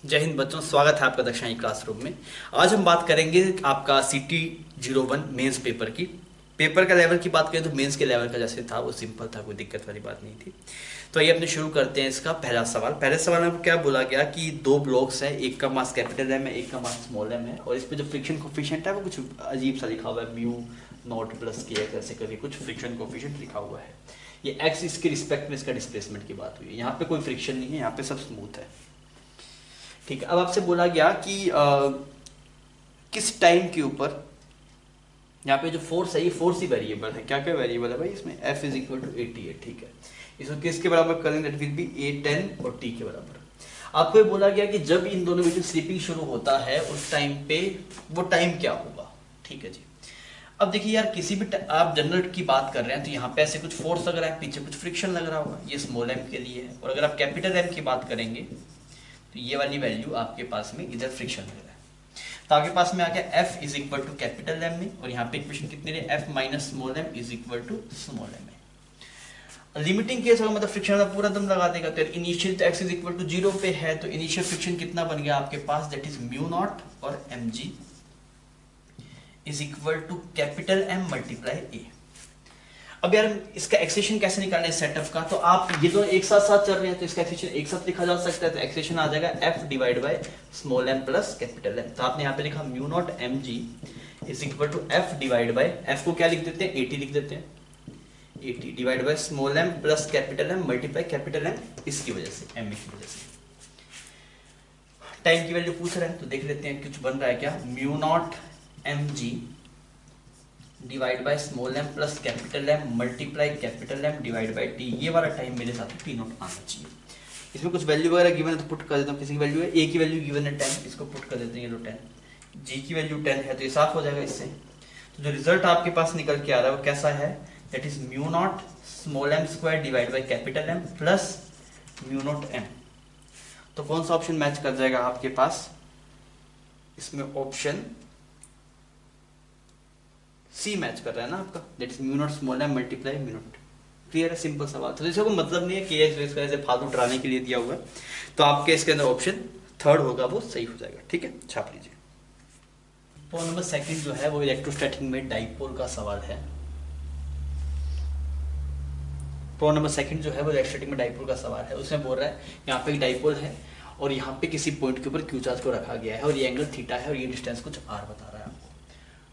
जय हिंद बच्चों, स्वागत है आपका दक्षिणी क्लासरूम में। आज हम बात करेंगे आपका CT 01 मेंस पेपर की। पेपर का लेवल की बात करें तो मेंस के लेवल का जैसे था वो सिंपल था, कोई दिक्कत वाली बात नहीं थी। तो आइए अपने शुरू करते हैं इसका पहला सवाल। पहले सवाल में क्या बोला गया कि दो ब्लॉक्स हैं, एक का मास कैपिटल एम है, एक का मास स्मॉल एम है, और इस पे जो फ्रिक्शन कोफिशिएंट है वो कुछ अजीब सा लिखा हुआ है, म्यू नॉट प्लस के एक्स, ऐसे करके कुछ फ्रिक्शन कोफिशिएंट लिखा हुआ है। ये एक्स इसके रिस्पेक्ट में इसका डिस्प्लेसमेंट की बात हुई है। यहाँ पे कोई फ्रिक्शन नहीं है, यहाँ पे सब स्मूथ है। ठीक है, अब आपसे बोला गया कि किस टाइम के ऊपर यहाँ पे जो फोर्स है ये फोर्स ही वेरिएबल है। क्या क्या वेरिएबल है भाई इसमें? F is equal to 88। ठीक है, इसको किसके बराबर करेंगे? दैट विल बी A10 और T के बराबर। आपको ये बोला गया कि जब इन दोनों में जो स्लिपिंग शुरू होता है उस टाइम पे वो टाइम क्या होगा। ठीक है जी। अब देखिए यार, किसी भी आप जनरल की बात कर रहे हैं तो यहाँ पे ऐसे कुछ फोर्स लग रहा है, पीछे कुछ फ्रिक्शन लग रहा होगा, ये स्मॉल एम के लिए है। और अगर आप कैपिटल एम की बात करेंगे तो ये वाली वैल्यू आपके पास में इधर फ्रिक्शन लग रहा है। तो आपके पास में आ गया F is equal to capital M में, और यहाँ पे इक्वेशन कितनी रही? F minus small m is equal to small m है। लिमिटिंग केस होगा मतलब फ्रिक्शन का पूरा दम लगा देगा। तो initial x is equal to 0 पे है तो इनिशियल फ्रिक्शन कितना बन गया आपके पास? दैट इज म्यू नॉट और mg is equal to capital M multiply A। अब यार इसका एक्सेशन कैसे निकालना है सेटअप का? तो आप ये दोनों एक साथ साथ चल रहे हैं तो इसका एक्सेशन एक साथ लिखा जा सकता है। तो एक्सेशन आ जाएगा F divide by small m plus capital M। तो आपने यहाँ पे लिखा mu naught mg is equal to F divide by, F को क्या लिख देते हैं? 80 लिख देते हैं, 80 divide by small m plus capital M multiply capital M इसकी वजह से, m की वजह से। टाइम की वैल्यू पूछ रहे हैं तो देख लेते हैं कुछ बन रहा है क्या। Mu naught mg divide by small m plus capital M multiply capital M divide by t। ये वाला टाइम मेरे साथ t नॉट आना चाहिए। इसमें कुछ वैल्यू वगैरह गिवन है तो पुट कर देता हूँ। किसी की वैल्यू है, a की वैल्यू गिवन है 10, इसको पुट कर देते हैं, ये लो 10। g की वैल्यू 10 है तो ये साफ हो जाएगा इससे। तो जो रिजल्ट आपके पास निकल के आ रहा है वो कैसा है? That is mu not small m square divide by capital M plus mu naught m। तो कौन सा ऑप्शन मैच कर जाएगा आपके पास इसमें? ऑप्शन सी मैच कर रहा है ना आपका, that is mu not small m multiply mu naught. Clear है, सिंपल सवाल। तो इसका कोई मतलब नहीं है कि एक्स ऐसे फालतू डराने के लिए दिया हुआ है। तो आपके इसके अंदर ऑप्शन थर्ड होगा, वो सही हो जाएगा। ठीक है, छाप लीजिए। पॉइंट नंबर सेकंड जो है वो इलेक्ट्रोस्टैटिक में डाइपोल का सवाल है। पॉइंट नंबर सेकंड जो है वो इलेक्ट्रोस्टैटिक में डाइपोल का सवाल है। उसमें बोल रहा है यहाँ पे एक डाइपोल है और यहाँ पे किसी पॉइंट के ऊपर क्यू चार्ज को रखा गया है और ये एंगल थीटा है और ये डिस्टेंस कुछ आर बता रहा है आपको,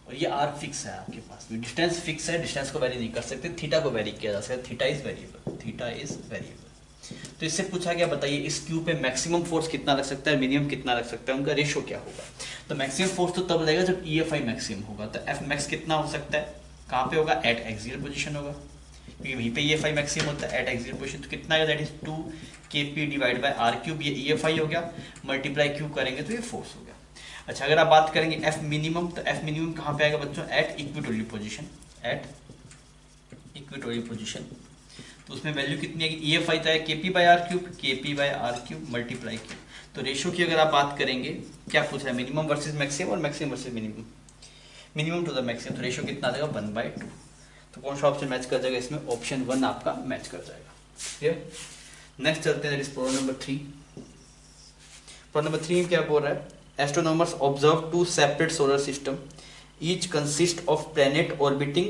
और ये आर फिक्स है आपके पास में। डिस्टेंस फिक्स है, डिस्टेंस को वैरी नहीं कर सकते, थीटा को वैरी किया जा सकता है। Theta is variable, theta is variable. तो इससे पूछा गया बताइए इस क्यू पे मैक्सिमम फोर्स कितना लग सकता है, मिनिमम कितना लग सकता है, उनका रेशियो क्या होगा। तो मैक्सिमम फोर्स तो तब लगेगा जब EFI मैक्सिमम होगा। तो F मैक्स कितना हो सकता है, कहाँ पे होगा? एट एक्सियल पोजीशन होगा, क्योंकि वहीं पे EFI मैक्सिमम होता है एट एक्सियल पोजीशन। तो कितना है? That is 2 kp divide by r cube. ये EFI हो गया, मल्टीप्लाई क्यूब करेंगे तो ये फोर्स हो गया। अच्छा, अगर आप बात करेंगे F मिनिमम, तो F मिनिमम कहाँ पे आएगा बच्चों? At equatorial position, at equatorial position. तो उसमें वैल्यू कितनी आएगी? EFI था kp by r cube, kp by r cube multiply cube. तो रेशियो की अगर आप बात करेंगे, क्या पूछ रहा है? मिनिमम वर्सेस मैक्सिमम और maximum versus minimum, minimum to the maximum. तो रेशियो कितना आ जाएगा? 1/2। तो कौन सा ऑप्शन मैच कर जाएगा इसमें? ऑप्शन 1 आपका मैच कर जाएगा। क्लियर? नेक्स्ट चलते हैं, that is problem number 3। Problem number 3 में क्या बोल रहा है? Astronomers observed two separate solar system, each consist of planet orbiting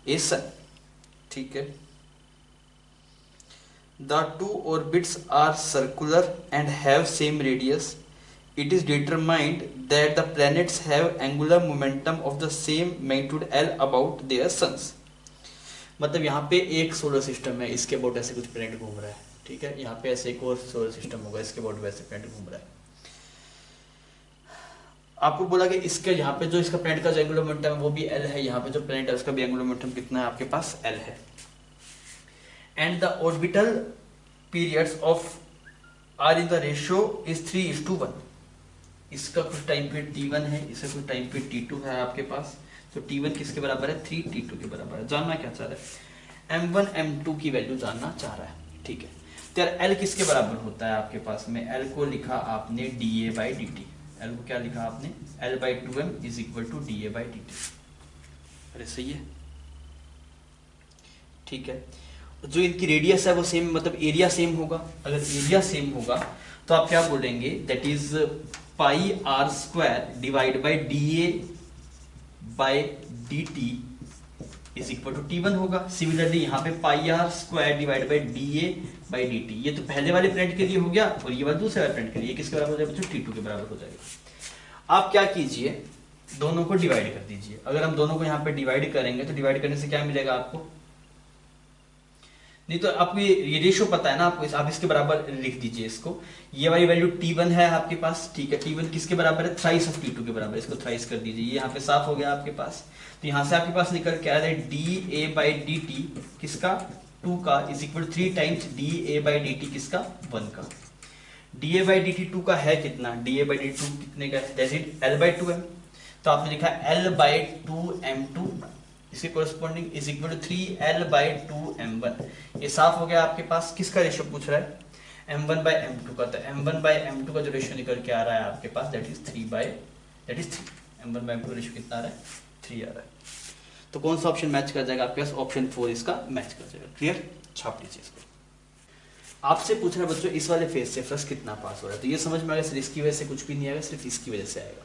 a sun. ठीक है, the two orbits are circular and have same radius. It is determined that the planets have angular momentum of the same magnitude L about their suns. मतलब यहाँ पे एक solar system है, इसके about ऐसे कुछ प्लैनेट घूम रहा है। ठीक है, यहाँ पे ऐसे एक और सोलर सिस्टम होगा, इसके अबाउट वैसे प्लैनेट घूम रहा है। आपको बोला कि इसके यहाँ पे जो इसका प्लैनेट का जो एंगुलर मोमेंटम है वो भी L है, यहाँ पे जो प्लैनेट है उसका भी एंगुलर मोमेंटम कितना है आपके पास? L है। And the orbital periods of are in the ratio is 3:1। इसका कुछ टाइम पीरियड T1 है, इसका कुछ टाइम पीरियड T2 है आपके पास। तो T1 किसके बराबर है? 3 T2 के बराबर है। जानना क्या चाह रहा है? M1 M2 की वैल्यू जानना चाह रहा है। ठीक है, तो यार L किसके बराबर होता है आपके पास में? L को लिखा आपने dA/dt। L को क्या लिखा आपने? L/2m is equal to dA/dt। अरे सही है, ठीक है। जो इनकी रेडियस है वो सेम, मतलब एरिया सेम होगा। अगर एरिया सेम होगा तो आप क्या बोलेंगे, that is pi r square divide by D A by D T is equal to T one होगा। सिमिलरली यहाँ पे pi r square divide by D A by D T, ये तो पहले वाले प्रिंट के लिए हो गया और ये वाला दूसरे वाले प्रिंट के लिए किसके बराबर हो जाएगा बच्चों, टी टू के बराबर हो जाएगा। आप क्या कीजिए, दोनों को डिवाइड कर दीजिए। अगर हम दोनों को यहाँ पे डिवाइड करेंगे तो डिवाइड करने से क्या मिलेगा आपको, नहीं तो आपको ये रेशियो पता है ना आपको, आप इसके बराबर लिख दीजिए इसको। ये वाली वैल्यू t1 है आपके पास, ठीक है, t1 किसके बराबर है, थ्राइस ऑफ t2 के बराबर, इसको थ्राइस कर दीजिए, ये यहाँ पे साफ हो गया आपके पास। तो यहाँ से आपके पास निकल के आ रहा है D A by D T किसका, 2 का, is equal 3 times D A by D T किसका, 1 का। D A by D T 2 का है कितना, डी ए बाई डी 2 कितने का है, that is L by 2 M, तो आपने लिखा एल बाई 2 m2 इसके corresponding is equal to 3l by 2m1। ये साफ हो गया आपके पास। किसका रेशियो पूछ रहा है, m1 बाई m2 का, तो m1 बाई m2 का जो रेशियो निकल के आ रहा है आपके पास that is 3 by that is 3, m1 by m2 ratio कितना आ रहा है, 3 आ रहा है। तो कौन सा ऑप्शन मैच कर जाएगा आपके पास, ऑप्शन 4 इसका मैच कर जाएगा। क्लियर, छाप लीजिए इसको। आपसे पूछ रहा है बच्चों इस वाले फेज से फ्लक्स कितना पास हो रहा है, तो ये समझ में आएगा, सिर्फ इसकी वजह से कुछ भी नहीं आएगा, सिर्फ इसकी वजह से आएगा।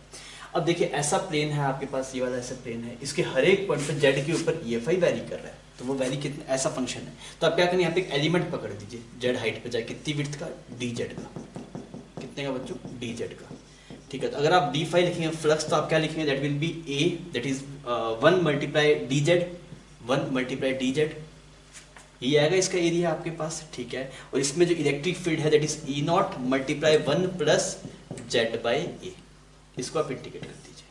अब देखिए ऐसा प्लेन है आपके पास, ये वाला ऐसा प्लेन है, इसके हर एक पॉइंट पे जेड के ऊपर EFI वैरी कर रहा है, तो वो वैरी कितना, ऐसा फंक्शन है। तो आप क्या करें, यहाँ पे एक एलिमेंट पकड़ दीजिए, जेड हाइट पे जाए, कितनी विड्थ का, dz का, कितने का बच्चों, dz का, ठीक है। तो अगर आप d5 लिखेंगे फ्लक्स, तो आप क्या लिखेंगे, that will B a that is 1 multiply dz, 1 multiply dz, ये आएगा इसका एरिया आपके पास, ठीक है। और इसमें जो इलेक्ट्रिक फील्ड है that is E not multiply 1 plus z by a, इसको आप इंटीग्रेट कर दीजिए,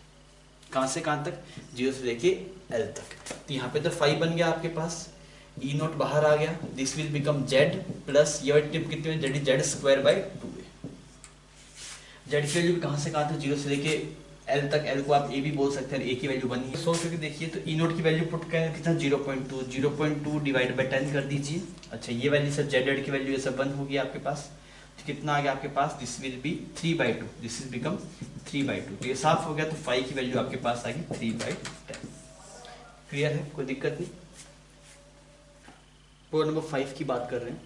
कहां से कहां तक, 0 से लेके L तक। तो यहाँ पे तो 5 बन गया आपके पास, E नॉट बाहर आ गया, this will become Z plus ये टिप कितनी है, Z square by 2a। Z की वैल्यू कहां से कहां तक, 0 से लेके L तक, L को आप A भी बोल सकते हैं, A की वैल्यू 1 ही सोच करके देखिए। तो E नॉट की वैल्यू पुट करें कितना, 0.2 डिवाइड बाई 10 कर दीजिए। अच्छा ये वैल्यू सर Z की वैल्यू ये सब 1 होगी आपके पास, कितना आ गया आपके पास, this will be 3/2, this is become 3/2। तो ये साफ हो गया, तो 5 की वैल्यू आपके पास आ गई 3/10। क्लियर है, कोई दिक्कत नहीं। प्रॉब्लम नंबर 5 की बात कर रहे हैं।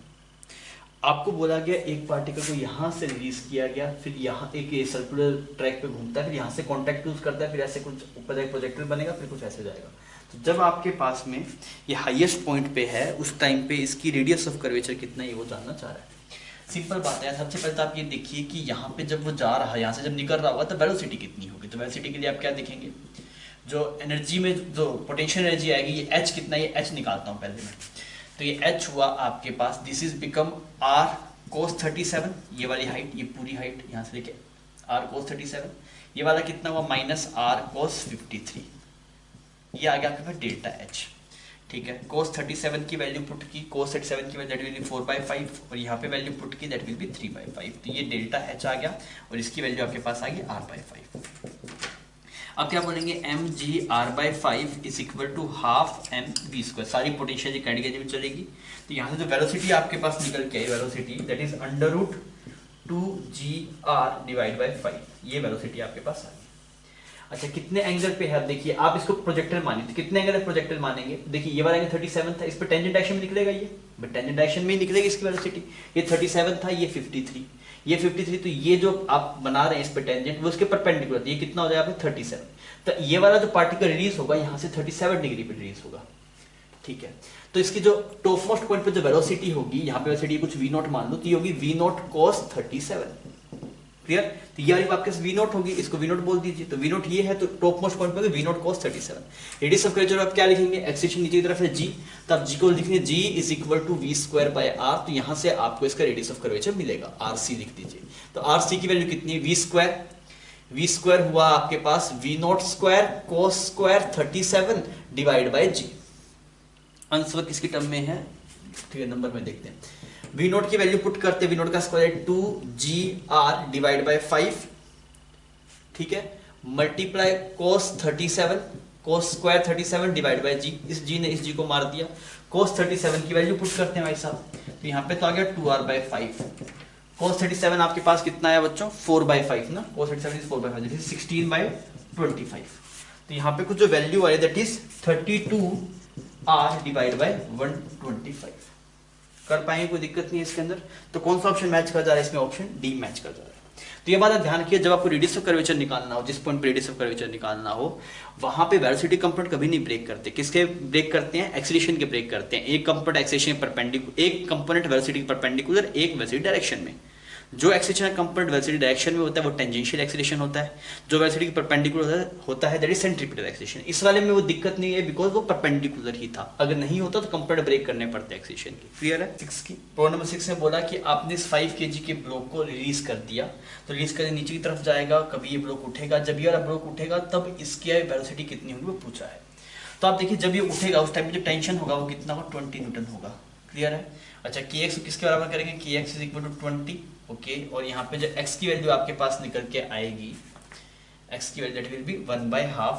आपको बोला गया एक पार्टिकल को यहाँ से रिलीज किया गया, फिर यहाँ एक सर्कुलर ट्रैक पे घूमता है, फिर यहाँ से कॉन्टैक्ट यूज करता है, फिर ऐसे कुछ ऊपर एक प्रोजेक्टर बनेगा, फिर कुछ ऐसे जाएगा। तो जब आपके पास में ये हाईएस्ट पॉइंट पे है, उस टाइम पे इसकी रेडियस ऑफ कर्वेचर कितना है वो जानना चाह रहा है। सिंपल बात है, सबसे पहले तो आप ये देखिए कि यहाँ पे जब वो जा रहा है, यहाँ से जब निकल रहा होगा तो वेलोसिटी कितनी होगी। तो वेलोसिटी के लिए आप क्या देखेंगे, जो एनर्जी में जो पोटेंशियल एनर्जी आएगी, ये H कितना है, ये H निकालता हूँ पहले मैं। तो ये H हुआ आपके पास, this is become R cos 37, ये वाली हाइट, ये पूरी हाइट यहाँ से लेके R cos 37, ये वाला कितना हुआ माइनस R cos 53, ये आ गया आपके पास डेल्टा H, ठीक है। cos 37 की वैल्यू पुट की, cos 37 की वैल्यू दैट विल बी 4/5 और यहाँ पे वैल्यू पुट की दैट विल बी 3/5, तो ये डेल्टा H आ गया और इसकी वैल्यू आपके पास आ गई R/5। अब क्या बोलेंगे, mg R/5 is equal to half mv², सारी पोटेंशियल कैटेगरी में चलेगी। तो यहाँ से जो वेलोसिटी आपके पास निकल के आई, velocity that is √2gr divide by 5, ये वेलोसिटी आपके पास आ गई। अच्छा कितने एंगल पे है, देखिए आप इसको प्रोजेक्टर मानिए, तो कितने एंगल प्रोजेक्टर मानेंगे, देखिए ये वाला एंगल 37 था, इस पर टेंजेंट डायरेक्शन में निकलेगा, ये टेंजेंट डायरेक्शन में ही निकलेगी इसकी वेलोसिटी। ये 37 था, ये 53, ये 53, तो ये जो आप बना रहे हैं इस पे टेंजेंट वो उसके परपेंडिकुलर, ये कितना हो जाएगा 37। तो ये वाला जो पार्टिकल रिलीज होगा यहाँ से 37 डिग्री पे रिलीज होगा, ठीक है। तो इसकी जो टॉप मोस्ट पॉइंट पे जो वेलोसिटी होगी, यहाँ पे वेलोसिटी कुछ v नॉट मान लो, तो ये होगी v नॉट cos 37। क्लियर, तो ये वाली आपके v नॉट होगी, इसको v नॉट बोल दीजिए। तो v नॉट ये है, तो टॉप मोस्ट पॉइंट पे v not cos 37। Radius of curvature आप क्या लिखेंगे, एक्सेशन नीचे की तरफ है g, तो आप g को लिखेंगे g is equal to v²/r, तो यहाँ से आपको इसका रेडियस ऑफ कर्वेचर मिलेगा, rc लिख दीजिए। तो rc की वैल्यू कितनी है, v² हुआ आपके पास v not square cos square 37 divide by g। Answer किसकी टर्म में है, ठीक है, नंबर में देखते हैं। v नॉट की वैल्यू पुट करते, v नॉट का स्क्वायर 2gr डिवाइड बाई 5, ठीक है, multiply cos 37 cos square 37 divide by g, इस g ने इस g को मार दिया। cos 37 की वैल्यू पुट करते हैं भाई साहब, तो यहाँ पे तो आ गया 2r/5। cos 37 आपके पास कितना आया बच्चों, 4/5 ना, cos 37 इज 4/5, दैट इज 16/25। तो यहाँ पे कुछ जो वैल्यू आ रही है that is 32r divide by 125। कर पाएंगे, कोई दिक्कत नहीं है इसके अंदर। तो कौन सा ऑप्शन मैच कर जा रहा है इसमें? ऑप्शन डी मैच कर जा रहा है। तो ये बात आप ध्यान रखिए, जब आपको रेडियस ऑफ कर्वेचर निकालना हो, जिस पॉइंट पे रेडियस ऑफ कर्वेचर निकालना हो, वहां पे वेलोसिटी कंपोनेंट कभी नहीं ब्रेक करते। किसके ब्रेक करते हैं? एक्सीलरेशन के ब्रेक करते हैं। एक कंपोनेंट एक्सीलरेशन परपेंडिकुलर, एक कंपोनेंट वेलोसिटी के परपेंडिकुलर, एक वेलोसिटी डायरेक्शन में। जो एक्सीलरेशन कंपोनेंट वेलोसिटी डायरेक्शन में होता है वो टेंजेंशियल एक्सीलरेशन होता है, जो वेलोसिटी के परपेंडिकुलर होता है दैट इज सेंट्रीपिटल एक्सीलरेशन। इस वाले में वो दिक्कत नहीं है बिकॉज वो परपेंडिकुलर ही था, अगर नहीं होता तो कंपोनेंट ब्रेक करने पड़ते एक्सीलरेशन के। क्लियर है? 6 की प्रॉब्लम नंबर 6 में बोला कि आपने इस 5 kg के ब्लॉक को रिलीज कर दिया, तो रिलीज करके नीचे की तरफ जाएगा, कभी ये ब्लॉक उठेगा, जब ये वाला ब्लॉक उठेगा तब इसकी वेलोसिटी कितनी होगी वो पूछा है। तो आप देखिए जब ये उठेगा उस टाइम पे जो टेंशन होगा वो कितना होगा? 20 न्यूटन होगा। क्लियर है? अच्छा kx किसके बराबर करेंगे? kx is equal to 20। Okay, और यहाँ पे जो x की वैल्यू आपके पास निकल के आएगी, x की वैल्यू दैट विल बी 1/हाफ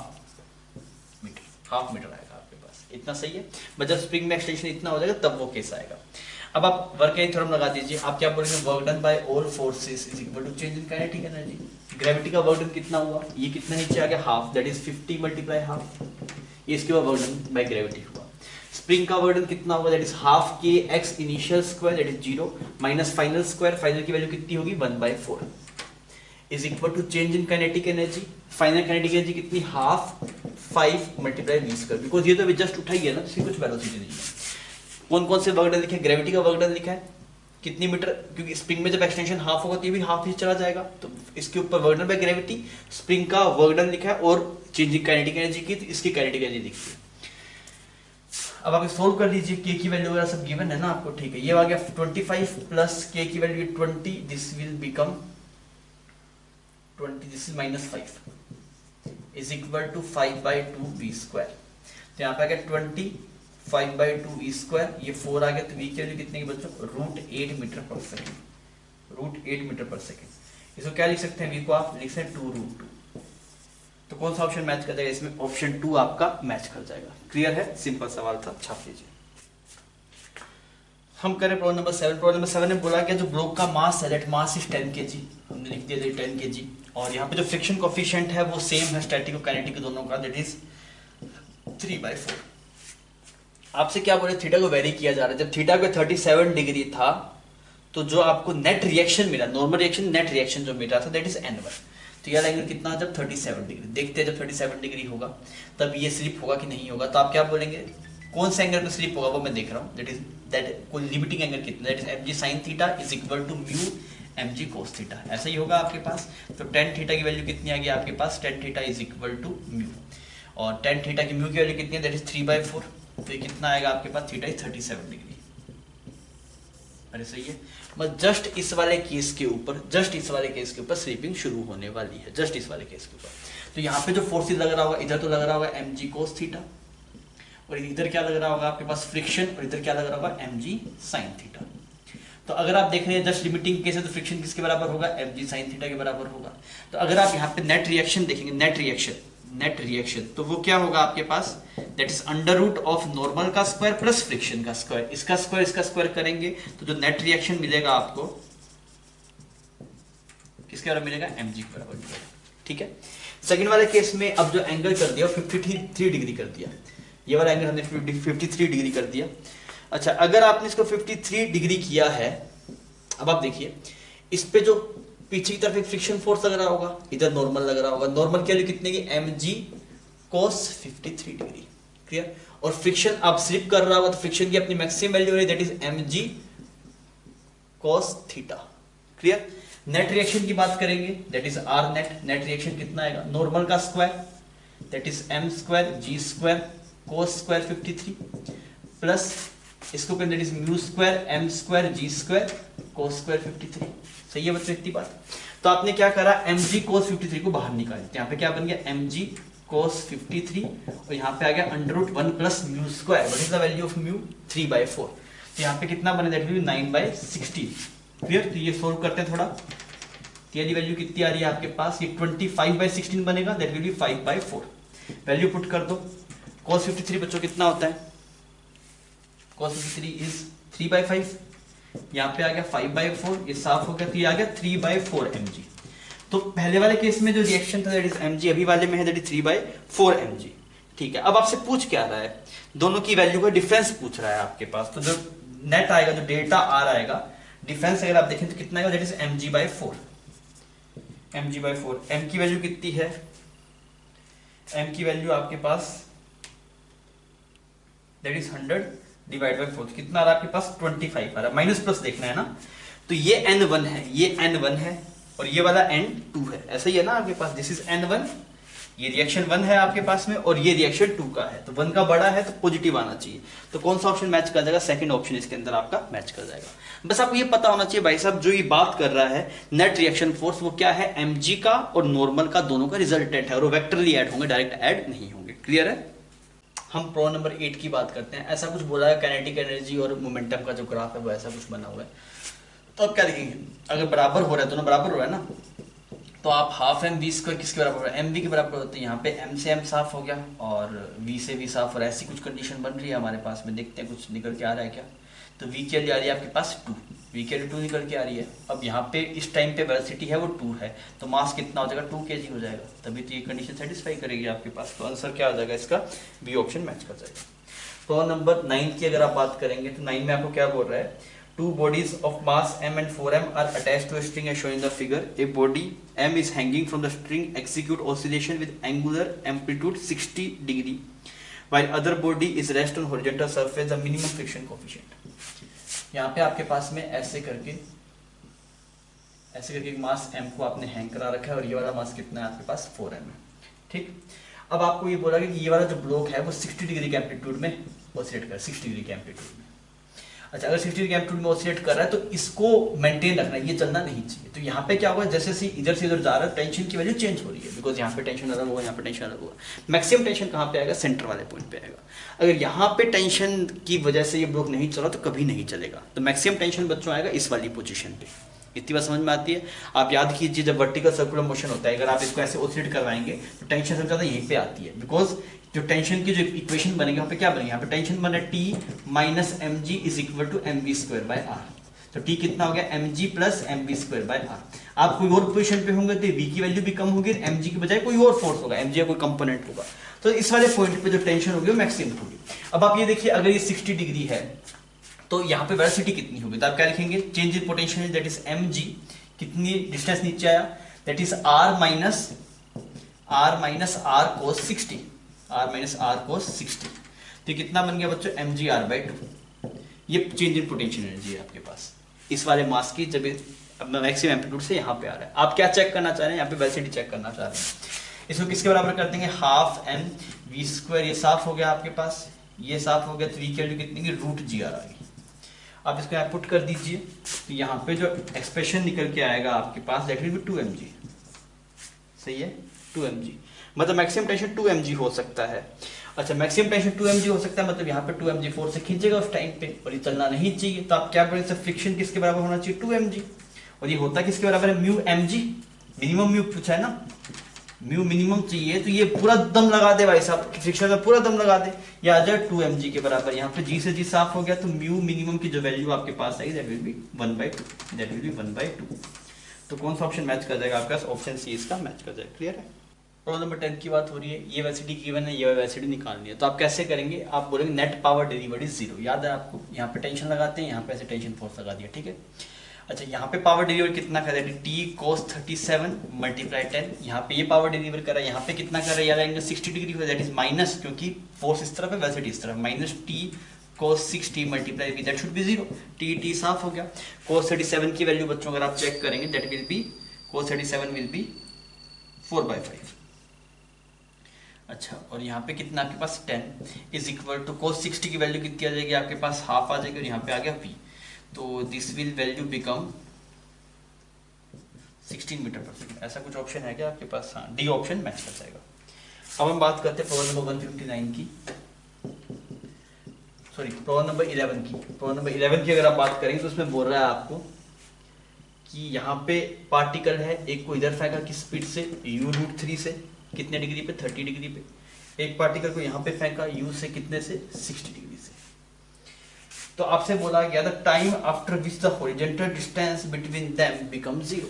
मीटर, हाफ मीटर आएगा आपके पास। इतना सही है? बट जब स्प्रिंग में एक्सटेंशन इतना हो जाएगा तब वो केस आएगा। अब आप वर्क एनर्जी थ्योरम लगा दीजिए। आप क्या बोलेंगे? Work done by all forces is equal to change in kinetic energy. Gravity का वर्क डन कितना हुआ? ये कितना नीचे आ गया? Half, that is 50 multiply half. ये इसके बाद वर्क डन बाय ग्रेविटी हुआ। स्प्रिंग का वर्क डन कितना होगा? That is half k x initial square that is 0 minus final square, final की वैल्यू कितनी होगी? 1/4 is equal to change in kinetic energy. Final kinetic energy कितनी? Half 5 multiply v square, because ये तो just उठाई है ना, इसकी कुछ वेलोसिटी नहीं है। कौन कौन से वर्क डन लिखे? ग्रेविटी का वर्क डन लिखा है कितनी मीटर, क्योंकि स्प्रिंग में जब एक्सटेंशन हाफ होगा तो ये भी हाफ ही चला जाएगा, तो इसके ऊपर work done by gravity. Spring का वर्क डन लिखा है और चेंज इन काइनेटिक एनर्जी की, तो इसकी काइनेटिक एनर्जी दिखती है। अब आप सोल्व कर लीजिए, k की वैल्यू वगैरह सब गिवन है ना आपको, ठीक है। ये आ गया 25 प्लस k की value 20, this will become 20, this is -5 is equal to 5/2 v square. तो यहाँ पे आ गया 20 5/2 v स्क्वायर, ये 4 आ गया, तो v की वैल्यू कितने की बच्चों? √8 मीटर पर सेकेंड, √8 मीटर पर सेकेंड। इसको क्या लिख सकते हैं? v को आप लिख सकते हैं 2√2। तो कौन सा ऑप्शन मैच कर जाएगा इसमें? ऑप्शन 2 आपका मैच कर जाएगा। क्लियर है? सिंपल सवाल था, छाप लीजिए। हम करें प्रॉब्लम नंबर 7। प्रॉब्लम नंबर 7 ने बोला कि जो ब्लॉक का मास है दैट मास इज 10 kg, हमने लिख दिया 10 kg, और यहाँ पे जो फ्रिक्शन कोफिशिएंट है वो सेम है स्टैटिक और काइनेटिक दोनों का, दैट इज 3/4। आपसे क्या बोले? थीटा को वेरी किया जा रहा है। जब थीटा को 37 डिग्री था तो जो आपको नेट रिएक्शन मिला, नॉर्मल रिएक्शन, नेट रिएक्शन जो मिला था दैट इज n1। तो यह एंगल कितना? जब 37 डिग्री। देखते हैं जब 37 डिग्री होगा तब ये स्लिप होगा कि नहीं होगा। तो आप क्या बोलेंगे? कौन सा एंगल पे स्लिप होगा वो मैं देख रहा हूँ, दैट कोई लिमिटिंग एंगल कितना? That is mg sin theta is equal to mu mg cos theta. ऐसा ही होगा आपके पास। तो tan थीटा की वैल्यू कितनी आ गई आपके पास? tan theta is equal to mu, और tan थीटा की म्यू की वैल्यू कितनी है? That is 3/4। तो ये कितना आएगा आपके पास? Theta is 37 degree. अरे सही है। बस जस्ट इस वाले केस के ऊपर, जस्ट इस वाले केस के ऊपर स्लीपिंग शुरू होने वाली है, जस्ट इस वाले केस के ऊपर। तो यहाँ पे जो फोर्सेस लग रहा होगा, इधर तो लग रहा होगा mg cos थीटा, और इधर क्या लग रहा होगा आपके पास? फ्रिक्शन, और इधर क्या लग रहा होगा? mg sin theta. तो अगर आप देख रहे हैं जस्ट लिमिटिंग केस है तो फ्रिक्शन किसके बराबर होगा? mg sin थीटा के बराबर होगा। तो अगर आप यहाँ पे नेट रिएक्शन देखेंगे, नेट रिएक्शन, तो वो क्या होगा आपके पास? That is under root of normal का स्क्वायर प्लस फ्रिक्शन का स्क्वायर। इसका स्क्वायर करेंगे तो जो नेट रिएक्शन मिलेगा आपको किसके बराबर मिलेगा? mg के बराबर मिलेगा। ठीक है। सेकंड वाले केस में अब जो एंगल कर दिया 53 डिग्री कर दिया, ये वाला एंगल हमने 53 डिग्री कर दिया। अच्छा, अगर आपने इसको 53 डिग्री किया है, अब आप देखिए इस पे जो पीछे की तरफ एक फ्रिक्शन फोर्स लग रहा होगा, इधर नॉर्मल लग रहा होगा। नॉर्मल की वैल्यू कितने की? mg cos 53 degree. क्लियर? और फ्रिक्शन आप स्लिप कर रहा होगा तो फ्रिक्शन की अपनी मैक्सिमम वैल्यू है that is mg cos theta. Clear? Net reaction की बात करेंगे that is r net. Net reaction कितना आएगा? नॉर्मल का square that is m square g square cos square 53 plus इसको that is mu square m square g square cos square 53। सही है बच्चों इतनी बात? तो आपने क्या करा? mg cos 53 को बाहर निकाल दिया। यहाँ पे क्या बन गया? mg cos 53, और यहाँ पे आ गया √1 plus mu square. What is the value of mu? 3/4। तो यहाँ पे कितना बने? That will B 9/16। क्लियर? तो ये सोल्व करते हैं थोड़ा। तो ये वैल्यू कितनी आ रही है आपके पास? ये 25/16 बनेगा, that will B 5/4। Value put कर दो। cos 53 बच्चों कितना होता है? cos 53 is 3/5। यहाँ पे आ गया 5/4, ये साफ हो गया, तो ये आ गया 3/4 mg। तो पहले वाले केस में जो रिएक्शन था दैट इज mg, अभी वाले में है दैट इज 3/4 mg। ठीक है। अब आपसे पूछ क्या रहा है? दोनों की वैल्यू का डिफरेंस पूछ रहा है आपके पास। तो जो नेट आएगा जो डेल्टा आर आएगा, डिफरेंस अगर आप देखें तो कितना आएगा, that is mg/4। mg/4 m की वैल्यू कितनी है, m की वैल्यू आपके पास दैट इज 100/4, कितना आ रहा है आपके पास 25 आ रहा है, माइनस प्लस देखना है ना। तो ये n1 है, ये n1 है और ये वाला n2 है, ऐसा ही है ना आपके पास, दिस इज n1, ये रिएक्शन 1 है आपके पास में और ये रिएक्शन 2 का है, तो 1 का बड़ा है तो पॉजिटिव आना चाहिए, तो कौन सा ऑप्शन मैच कर जाएगा, सेकंड ऑप्शन इसके अंदर आपका मैच कर जाएगा। बस आपको ये पता होना चाहिए भाई साहब, जो ये बात कर रहा है नेट रिएक्शन फोर्स वो क्या है, mg का और नॉर्मल का दोनों का रिजल्टेंट है और वो वेक्टरली ऐड होंगे, डायरेक्ट ऐड नहीं होंगे। क्लियर है। हम प्रॉब्लम नंबर 8 की बात करते हैं। ऐसा कुछ बोला है, काइनेटिक एनर्जी और मोमेंटम का जो ग्राफ है वो ऐसा कुछ बना हुआ है, तो अब क्या लिखेंगे, अगर बराबर हो रहा है, दोनों बराबर हो रहा है ना, तो आप हाफ एम वी स्क्वायर किसके बराबर हो रहा है, एम वी के बराबर होते हैं। यहाँ पे एम से एम साफ हो गया और वी से वी साफ, और ऐसी कुछ कंडीशन बन रही है हमारे पास में, देखते हैं कुछ निकल के आ रहा है क्या। तो वी की वैल्यू आ रही है आपके पास 2, वी की वैल्यू 2 निकल के आ रही है। अब यहाँ पे इस टाइम पे वेलोसिटी है वो 2 है, तो मास कितना हो जाएगा, 2 kg हो जाएगा, तभी तो ये कंडीशन सेटिस्फाई करेगी आपके पास। तो आंसर क्या आ जाएगा इसका, बी ऑप्शन मैच कर जाएगा। प्रॉब्लम नंबर 9 की अगर आप बात करेंगे तो 9 में आपको क्या बोल रहा है, two bodies of mass m and 4m are attached to a string as shown in the figure. A body m is hanging from the string, execute oscillation with angular amplitude 60 degree, while other body is rest on horizontal surface, the minimum friction coefficient. यहाँ पे आपके पास में ऐसे करके एक मास m को आपने hang करा रखा है और ये वाला मास कितना है आपके पास 4m है, ठीक। अब आपको ये बोला कि ये वाला जो ब्लॉक है वो 60 डिग्री के एम्पलीट्यूड में ऑसिलेट कर, 60 डिग्री के एम्पलीट्यूड में। अच्छा, अगर 60 डिग्री एम्पलीट्यूड में ऑसिलेट कर रहा है तो इसको मेंटेन रखना है, ये चलना नहीं चाहिए। तो यहाँ पे क्या होगा, जैसे जैसे इधर से इधर जा रहा है टेंशन की वैल्यू चेंज हो रही है, बिकॉज यहाँ पे टेंशन अलग होगा, यहाँ पे टेंशन अलग होगा। मैक्सिमम टेंशन कहाँ पे आएगा, सेंटर वाले पॉइंट पे आएगा। अगर यहाँ पे टेंशन की वजह से ये ब्लॉक नहीं चला तो कभी नहीं चलेगा। तो मैक्सिमम टेंशन बच्चों आएगा इस वाली पोजिशन पे। इतनी बात समझ में आती है। आप याद कीजिए, जब वर्टिकल सर्कुलर मोशन होता है, अगर आप इसको ऐसे ऑसिलेट करवाएंगे तो टेंशन सबसे ज्यादा यहीं पे आती है, बिकॉज जो टेंशन की जो इक्वेशन बनेगी वहाँ पे क्या बनेगी, यहाँ पे टेंशन बने T minus m g is equal to m v square by r. तो T कितना हो गया, m g plus m v square by r. आप कोई और पोजीशन पे होंगे तो V की वैल्यू भी कम होगी, एम जी की बजाय कोई और फोर्स होगा, एम जी का कोई कंपोनेंट होगा, तो इस वाले पॉइंट पे जो टेंशन होगी वो मैक्सिमम होगी। अब आप ये देखिए, अगर ये 60 डिग्री है तो यहाँ पे वेलोसिटी कितनी होगी, तो आप क्या लिखेंगे, change in potential that is M G, कितनी डिस्टेंस नीचे आया, that is R minus R cos 60, R minus R cos 60। तो कितना बन गया बच्चों, एम जी आर बाई 2। ये चेंज इन पोटेंशियल एनर्जी है आपके पास इस वाले मास की, जब मैक्सिमम एम्पलीट्यूड से यहाँ पे आ रहा है। आप क्या चेक करना चाह रहे हैं, यहाँ पे वेलोसिटी चेक करना चाह रहे हैं। इसको किसके बराबर कर देंगे, हाफ एम वी स्क्वायर, ये साफ हो गया आपके पास, ये साफ हो गया, तो वी की वैल्यू कितनी की रूट जी आर आ गई। आप इसको यहाँ पुट कर दीजिए, तो यहाँ पे जो एक्सप्रेशन निकल के आएगा आपके पास दैट विल बी 2 mg, सही है, 2 mg, मतलब मैक्सिमम टेंशन 2 mg हो सकता है। अच्छा, मैक्सिमम टेंशन 2 mg हो सकता है, मतलब यहाँ पे 2 mg फोर्स से खींचेगा उस टाइम पे, और ये चलना नहीं चाहिए। तो आप क्या करें, फ्रिक्शन किसके बराबर होना चाहिए, 2 mg, और ये होता किसके बराबर है, म्यू mg, मिनिमम म्यू पूछा है ना, म्यू मिनिमम चाहिए, तो ये पूरा दम लगा दे भाई साहब, फ्रिक्शन में पूरा दम लगा दे, ये आ जाए 2 mg के बराबर। यहाँ पे g से g साफ हो गया, तो म्यू मिनिमम की जो वैल्यू आपके पास आएगी that will B 1/2, that will B 1/2। तो कौन सा ऑप्शन मैच कर जाएगा आपका, ऑप्शन सी इसका मैच कर जाएगा। क्लियर है। प्रॉब्लम नंबर 10 की बात हो रही है, ये वेलोसिटी गिवन है, ये वेलोसिटी निकालनी है। तो आप कैसे करेंगे, आप बोलेंगे नेट पावर डिलीवर्ड इज 0। याद है आपको, यहाँ पे टेंशन लगाते हैं, यहाँ पे ऐसे टेंशन फोर्स लगा दिया, ठीक है। अच्छा, यहाँ पे पावर डिलीवर कितना कर रहा है, टी cos 37 मल्टीप्लाई 10, यहाँ पे ये पावर डिलीवर कर रहा है, यहाँ पे कितना कर रहा है, यार एंगल 60 डिग्री हो, दैट इज माइनस, क्योंकि फोर्स इस तरफ है वेलोसिटी इस तरफ, minus T cos 60 multiply v, that should be 0। T साफ हो गया। cos 37 की वैल्यू बच्चों अगर आप चेक करेंगे that will B, cos 37 will be 4/5। अच्छा, और यहाँ पे कितना आपके पास 10 इज इक्वल टू cos 60 की वैल्यू कितनी आ जाएगी आपके पास, हाफ आ जाएगी, और यहाँ पे आ गया v, तो this will value become 16 metre पर सेकंड। ऐसा कुछ ऑप्शन है क्या आपके पास, हाँ, डी ऑप्शन मैच कर जाएगा। अब हम बात करते हैं प्रॉब्लम नंबर 159 की, सॉरी प्रॉब्लम नंबर 11 की। प्रॉब्लम नंबर 11 की अगर आप बात करेंगे तो उसमें बोल रहा है आपको कि यहाँ पे पार्टिकल है, एक को इधर फेंका किस स्पीड से, u√3 से, कितने डिग्री पे, 30 डिग्री पे। एक पार्टिकल को यहाँ पे फेंका u से, कितने से, 60 डिग्री से। तो आपसे बोला गया the time after which the horizontal distance between them become 0,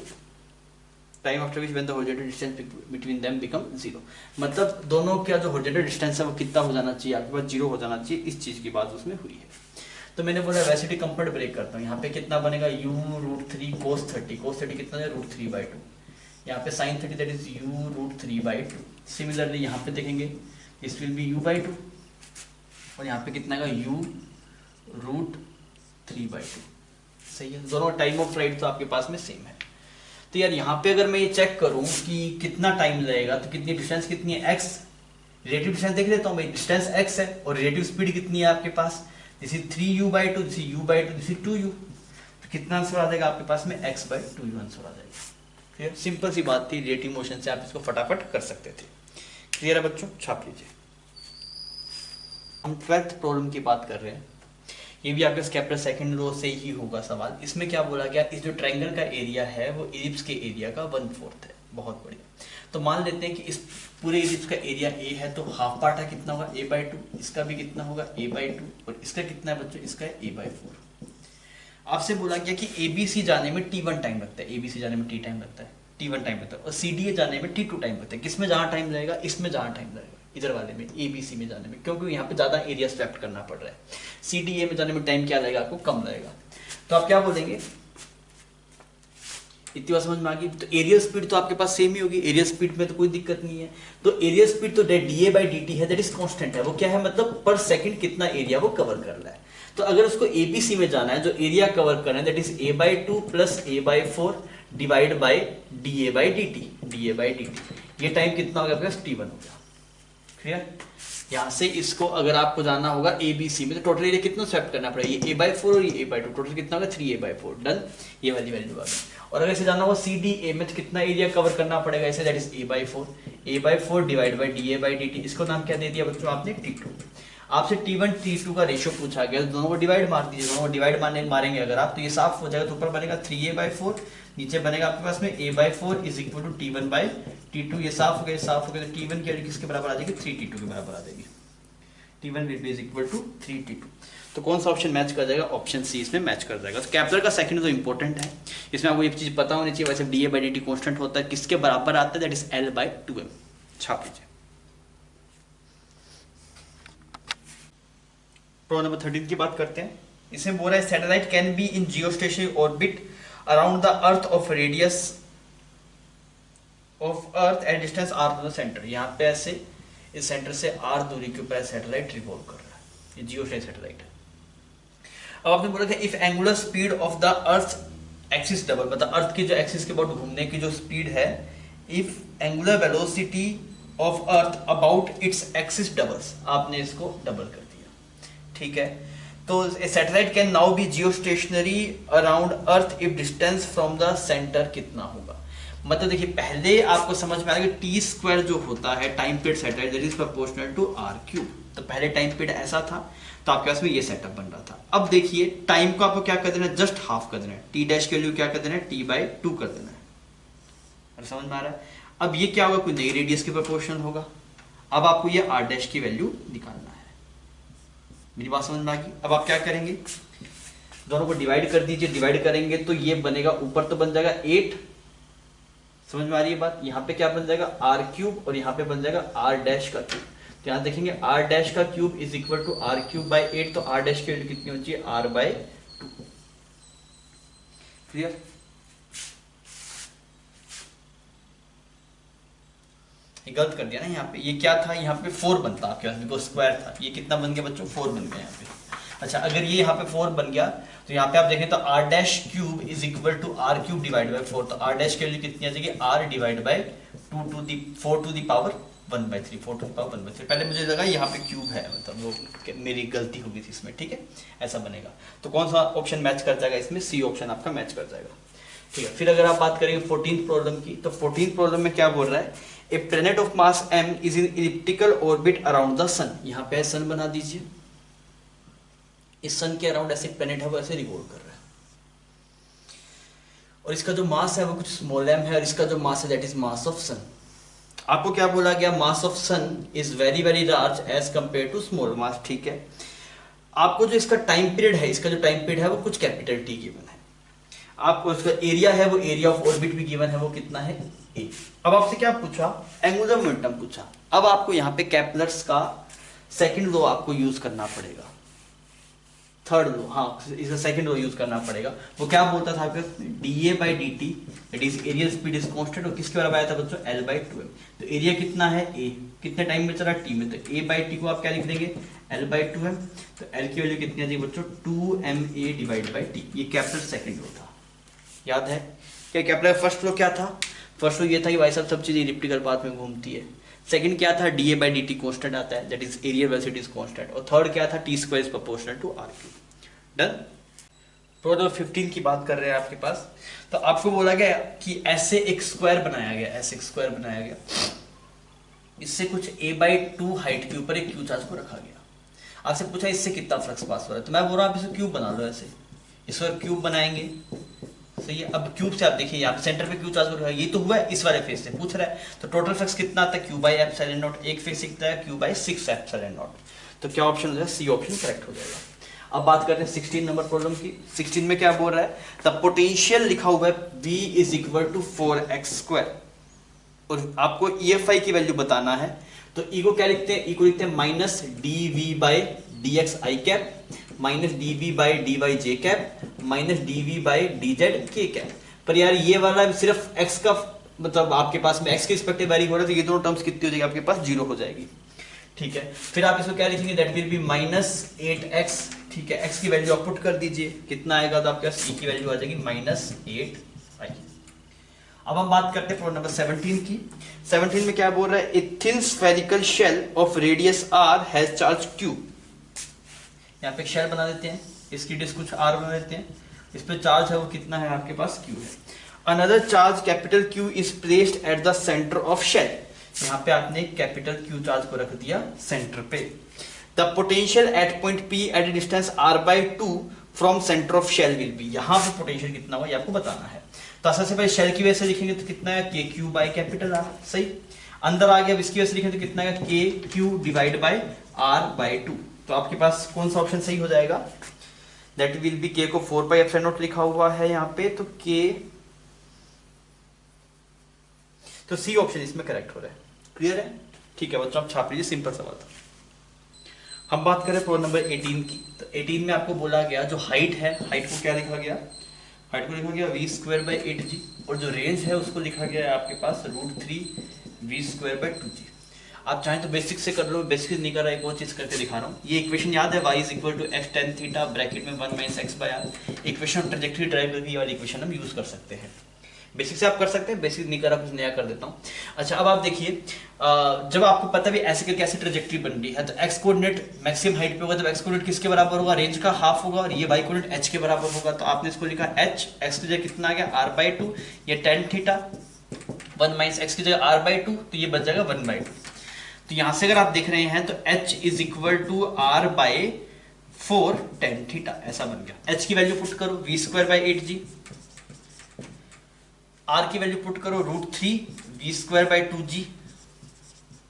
time after which when the horizontal distance between them become 0, मतलब दोनों का जो हॉरिजॉन्टल डिस्टेंस है वो कितना हो जाना चाहिए आपके पास, 0 हो जाना चाहिए। इस चीज की बात उसमें हुई है। तो मैंने बोला वेलोसिटी कंफर्ट ब्रेक करता हूँ, यहाँ पे कितना बनेगा u√3 cos 30, cos 30 कितना है √3/2, यहाँ पे sin 30 that is u√3/2। Similarly यहाँ पे देखेंगे दिस विल बी u/2 और यहाँ पे कितना का u√3/2। सही है, दोनों टाइम ऑफ फ्लाइट तो आपके पास में सेम है। तो यार यहाँ पे अगर मैं ये चेक करूँ कि कितना टाइम लगेगा तो कितनी डिस्टेंस कितनी है x, रिलेटिव डिस्टेंस देख लेता हूँ भाई, डिस्टेंस x है और रिलेटिव स्पीड कितनी है आपके पास, this is 3u/2, this is u/2, this is 2u, तो कितना आंसर आ जाएगा आपके पास में x/2u आंसर आ जाएगा। क्लियर, सिंपल सी बात थी, रिलेटिव मोशन से आप इसको फटाफट कर सकते थे। क्लियर है बच्चों, छाप लीजिए। हम 12th प्रॉब्लम की बात कर रहे हैं, ये भी आपके कैपिटल सेकंड रो से ही होगा सवाल। इसमें क्या बोला गया, इस जो ट्रायंगल का एरिया है वो इलिप्स के एरिया का 1/4 है। बहुत बढ़िया, तो मान लेते हैं कि इस पूरे इलिप्स का एरिया a है, तो हाफ पार्ट है कितना होगा a/2, इसका भी कितना होगा a/2 और इसका कितना है बच्चों, इसका है a/4। आपसे बोला गया कि ABC जाने में t1 टाइम लगता है, ABC जाने में t टाइम लगता है, t1 टाइम लगता है, और CDA जाने में t2 टाइम लगता है। किसमें जहाँ टाइम लगेगा, इसमें जहाँ टाइम लगेगा, इधर वाले में ABC में जाने में, क्योंकि यहाँ पे ज्यादा एरिया स्वैप्ट करना पड़ रहा है। CDA में जाने में टाइम क्या लगेगा आपको, कम लगेगा। तो आप क्या बोलेंगे, इतनी बात समझ में आ गई। तो एरियल स्पीड तो आपके पास सेम ही होगी, एरियल स्पीड में तो कोई दिक्कत नहीं है। तो एरियल स्पीड तो da/dt है, दैट इज कांस्टेंट है, वो क्या है मतलब पर सेकंड कितना एरिया वो कवर कर रहा है। तो अगर उसको ABC में जाना है, जो एरिया कवर करना है that is a/2 + a/4 divide by da/dt। ये टाइम कितना हो गया आपके पास, t1 हो गया। क्लियर, यहाँ से इसको अगर आपको जानना होगा ABC में, तो टोटल एरिया कितना स्वैप करना पड़ेगा, ये a/4 और ये a/2, टोटल कितना होगा 3a/4। डन, ये वाली वैल्यू आ गई। और अगर इसे जानना होगा CDA में, तो कितना एरिया कवर करना पड़ेगा इसे, that is a/4 divide by da/dt। इसको नाम क्या दे दिया बच्चों आपने, t2। आपसे t1 t2 का रेशियो पूछा गया, तो दोनों को डिवाइड मार दीजिए, दोनों को डिवाइड मारेंगे अगर आप, तो ये साफ हो जाएगा। तो ऊपर बनेगा 3a/4, नीचे बनेगा आपके पास में a/4 = t1/t2। ये साफ हो गया, साफ हो गया। तो t1 की वैल्यू किसके बराबर आ जाएगी, 3t2 के बराबर आ जाएगी। t1 = 3t2। तो कौन सा ऑप्शन मैच कर जाएगा, ऑप्शन सी इसमें मैच कर जाएगा। तो कैपिटल का सेकंड तो इंपॉर्टेंट है, इसमें आपको एक चीज पता होनी चाहिए, वैसे da/dt कांस्टेंट होता है, किसके बराबर आता है, दैट इज L/2m। छाप लीजिए। प्रॉब्लम नंबर 13 की बात करते हैं। इसमें बोल रहा है satellite can be in geostationary orbit around the earth of radius of earth at distance r to the centre. यहाँ पे ऐसे इस सेंटर से r दूरी के ऊपर सैटेलाइट रिवॉल्व कर रहा है, ये जियोस्टेशनरी सैटेलाइट है। अब आपने बोला था if angular speed of the earth axis double, मतलब अर्थ की जो एक्सिस के अबाउट घूमने की जो स्पीड है, if angular velocity of earth about its axis doubles, आपने इसको डबल कर दिया, ठीक है। तो satellite can now be geostationary around earth if distance from the centre कितना होगा। मतलब देखिए पहले आपको समझ में आएगा t² जो होता है time period satellite that is proportional to r³। तो पहले टाइम पीरियड ऐसा था, तो आपके पास में ये सेटअप बन रहा था। अब देखिए टाइम को आपको क्या कर देना है, जस्ट हाफ कर देना है, t' के लिए क्या कर देना है, t/2 कर देना है। और समझ में आ रहा है। अब ये क्या होगा, कोई नई रेडियस के प्रोपोर्शनल होगा। अब आपको ये r' की वैल्यू निकालना है। मेरी बात समझ में आ गई। अब आप क्या करेंगे, दोनों को डिवाइड कर दीजिए, डिवाइड करेंगे तो ये बनेगा, ऊपर तो बन जाएगा 8, समझ में आ रही है बात। यहाँ पे क्या बन जाएगा r³ और यहाँ पे बन जाएगा r' का क्यूब। तो यहाँ देखेंगे r' का cube is equal to r³/8, तो r' की वैल्यू कितनी होनी चाहिए, r/2। क्लियर, ये गलत कर दिया ना यहाँ पे, ये क्या था, यहाँ पे 4 बनता आपके पास, बिकॉज स्क्वायर था। ये कितना बन गया बच्चों, 4 बन गया यहाँ पे। अच्छा, अगर ये यहाँ पे 4 बन गया तो यहाँ पे आप देखें तो r' is equal to r³ divide by 4। तो r' की वैल्यू कितनी आ जाएगी, r divide by 4 to the power 1/3, 4 to the power 1/3। पहले मुझे लगा यहाँ पे क्यूब है, मतलब वो मेरी गलती हो गई थी इसमें, ठीक है, ऐसा बनेगा। तो कौन सा ऑप्शन मैच कर जाएगा इसमें, सी ऑप्शन आपका मैच कर जाएगा, ठीक है। फिर अगर आप बात करेंगे 14th प्रॉब्लम की, तो 14th प्रॉब्लम में क्या बोल रहा है, a planet of mass m is in elliptical orbit around the sun. यहाँ पे सन बना दीजिए, इस सन के अराउंड ऐसे प्लैनेट है वो ऐसे रिवॉल्व कर रहा है, और इसका जो मास है वो कुछ स्मॉल m है, और इसका जो मास है that is mass of sun. आपको क्या बोला गया, mass of sun is very very large as compare to small mass, ठीक है। आपको जो इसका टाइम पीरियड है, इसका जो टाइम पीरियड है वो कुछ कैपिटल T गिवन है। आपको इसका एरिया है, वो एरिया ऑफ ऑर्बिट भी गिवन है, वो कितना है, a। अब आपसे क्या पूछा, एंगुलर मोमेंटम पूछा। अब आपको यहाँ पे कैपलर्स का सेकंड लॉ आपको यूज करना पड़ेगा। थर्ड लो, हाँ इसका सेकंड लो यूज करना पड़ेगा। वो क्या बोलता था आपका, D A by D T that is area speed is constant, और किसके बराबर आया था बच्चों, एल बाई टू एम। तो एरिया कितना है ए, कितने टाइम में चला, टी में, तो ए बाई टी को आप क्या लिख देंगे, एल बाई टू एम। तो एल की वैल्यू कितनी आती है बच्चों, two m A divide by T. ये कैपिटल सेकंड लो था, याद है क्या। कैपिटल फर्स्ट लो क्या था, फर्स्ट लो ये था कि भाई साहब सब चीजें इलिप्टिकल पाथ में घूमती है। सेकंड क्या था, d A by D t constant आता है, that is area velocity is constant. और थर्ड क्या था, T square is proportional to R cube. Done. Problem 15 की बात कर रहे हैं आपके पास। तो आपको बोला गया कि ऐसे एक स्क्वायर बनाया गया, ऐसे एक स्क्वायर बनाया गया, इससे कुछ a/2 हाइट के ऊपर एक क्यू चार्ज को रखा गया। आपसे पूछा इससे कितना फ्लक्स पास हो रहा है, तो मैं बोल रहा हूँ आप इसे क्यूब बना लो, ऐसे इस बार क्यूब बनाएंगे। सही है। अब क्यूब से आप देखिए यहाँ पे सेंटर पे क्यू चार्ज हो रहा है, ये तो हुआ है इस वाले फेस से पूछ रहा है। तो टोटल फ्लक्स कितना आता है, क्यू बाई एप्सिलॉन नॉट, एक फेस कितना है, क्यू बाई 6 एप्सिलॉन नॉट। तो क्या ऑप्शन हो जाएगा, सी ऑप्शन करेक्ट हो जाएगा। अब बात करते हैं 16 नंबर प्रॉब्लम की। 16 में क्या बोल रहा है, द पोटेंशियल लिखा हुआ है V is equal to 4x square, और आपको EFI की वैल्यू बताना है। तो E को क्या लिखते हैं, E को लिखते हैं minus dV by dx i cap, minus dV by dy j cap, minus dV by dz k cap. पर यार ये वाला सिर्फ x का मतलब आपके पास में x के रिस्पेक्टिव वैरी हो रहा है, तो ये दोनों टर्म्स कितनी हो जाएगी आपके पास, जीरो हो जाएगी। ठीक है, फिर आप इसको क्या लिखेंगे, that will B minus 8x। ठीक है, x की वैल्यू आप पुट कर दीजिए, कितना आएगा, तो आपके पास e की वैल्यू आ जाएगी माइनस 8i। अब हम बात करते हैं प्रॉब्लम नंबर 17 की। 17 में क्या बोल रहा है, a thin spherical shell of radius r has charge q। यहाँ पे एक शेल बना देते हैं, इसकी डिस्क कुछ r बना देते हैं, इस पे चार्ज है वो कितना है आपके पास, q है। Another charge capital Q is placed at the centre of shell. यहाँ पे आपने कैपिटल Q चार्ज को रख दिया सेंटर पे। The potential at point P at distance r/2 from centre of shell will be. यहाँ पे पोटेंशियल कितना हुआ ये आपको बताना है। तो सबसे पहले शेल की वजह से लिखेंगे तो कितना है, KQ बाई कैपिटल R। सही, अंदर आ गया, इसकी वजह से लिखेंगे तो कितना है, KQ डिवाइड बाई R/2। तो आपके पास कौन सा ऑप्शन सही हो जाएगा, दैट विल बी, K को 4 पाई एप्सिलॉन नॉट लिखा हुआ है यहाँ पे, तो K, तो सी ऑप्शन इसमें करेक्ट हो रहा है। क्लियर है, ठीक है बच्चों, आप छाप लीजिए, सिंपल सवाल था। हम बात करें प्रॉब्लम नंबर 18 की। तो 18 में आपको बोला गया जो हाइट है, हाइट को क्या लिखा गया, हाइट को लिखा गया v स्क्वायर बाई 8g, और जो रेंज है उसको लिखा गया है आपके पास √3 v स्क्वायर बाई 2g। आप चाहें तो बेसिक से कर लो, बेसिक नहीं कर रहा, एक और चीज करके दिखा रहा हूँ। ये इक्वेशन याद है, y is equal to f tan theta bracket में 1 minus x by r। Equation trajectory derive करके ये वाली इक्वेशन हम यूज कर सकते हैं। बेसिक से आप कर सकते हैं, बेसिक नहीं करा कुछ नया कर देता हूँ। अच्छा, अब आप देखिए, जब आपको पता भी ऐसे करके ऐसी ट्रैजेक्टरी बन रही है, तो एक्स कोऑर्डिनेट मैक्सिमम हाइट पे होगा, तो एक्स कोऑर्डिनेट किसके बराबर होगा, रेंज का हाफ होगा, और ये वाई कोऑर्डिनेट h के बराबर होगा। तो आपने इसको लिखा h, x की जगह कितना आ गया r/2, ये tan थीटा, 1 माइनस x की जगह r/2, तो ये बच जाएगा 1/2। तो यहां से अगर आप देख रहे हैं तो h is equal to r/4 tan theta, ऐसा बन गया। h की वैल्यू पुट करो, v square by 8g, r की वैल्यू पुट करो √3 v square by 2g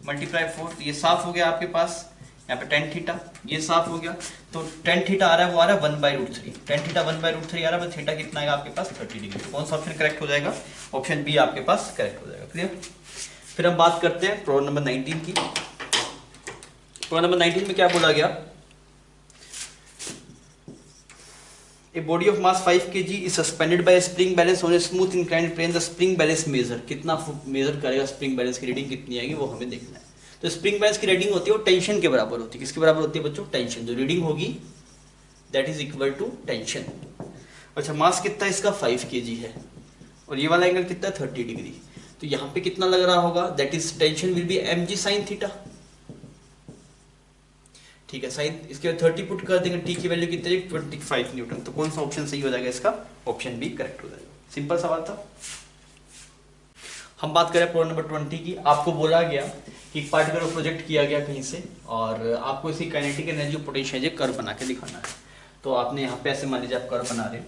multiply 4, तो ये साफ हो गया आपके पास। यहाँ पे tan थीटा, ये साफ हो गया। तो tan थीटा आ रहा है, वो आ रहा है 1/√3, tan थीटा 1/√3 आ रहा है, थीटा कितना आएगा आपके पास, 30 डिग्री। तो कौन सा ऑप्शन करेक्ट हो जाएगा, ऑप्शन बी आपके पास करेक्ट हो जाएगा। क्लियर। फिर हम बात करते हैं प्रॉब्लम नंबर 19 की। प्रॉब्लम नंबर 19 में क्या बोला गया, A body of mass 5 kg is suspended by a spring balance on a smooth inclined plane. The spring balance measure, कितना मेजर करेगा, स्प्रिंग बैलेंस की रीडिंग कितनी आएगी वो हमें देखना है। तो स्प्रिंग बैलेंस की रीडिंग होती है वो टेंशन के बराबर होती है। किसके बराबर होती है बच्चों, टेंशन। जो रीडिंग होगी that is equal to tension. अच्छा, मास कितना इसका 5 kg है, और ये वाला एंगल कितना है 30 डिग्री। तो यहाँ पे कितना लग रहा होगा, that is tension will be mg sin theta. ठीक है, साइन इसके 30 पुट कर देंगे, टी की वैल्यू कितनी, 25 न्यूटन। तो कौन सा ऑप्शन सही हो जाएगा इसका, ऑप्शन बी करेक्ट हो जाएगा। सिंपल सवाल था। हम बात करें प्रॉब्लम नंबर 20 की। आपको बोला गया कि पार्टिकल को प्रोजेक्ट किया गया कहीं से, और आपको इसी काइनेटिक एनर्जी पोटेंशियल कर्व बना के दिखाना है। तो आपने यहाँ पे ऐसे मान लीजिए आप कर्व बना रहे हैं,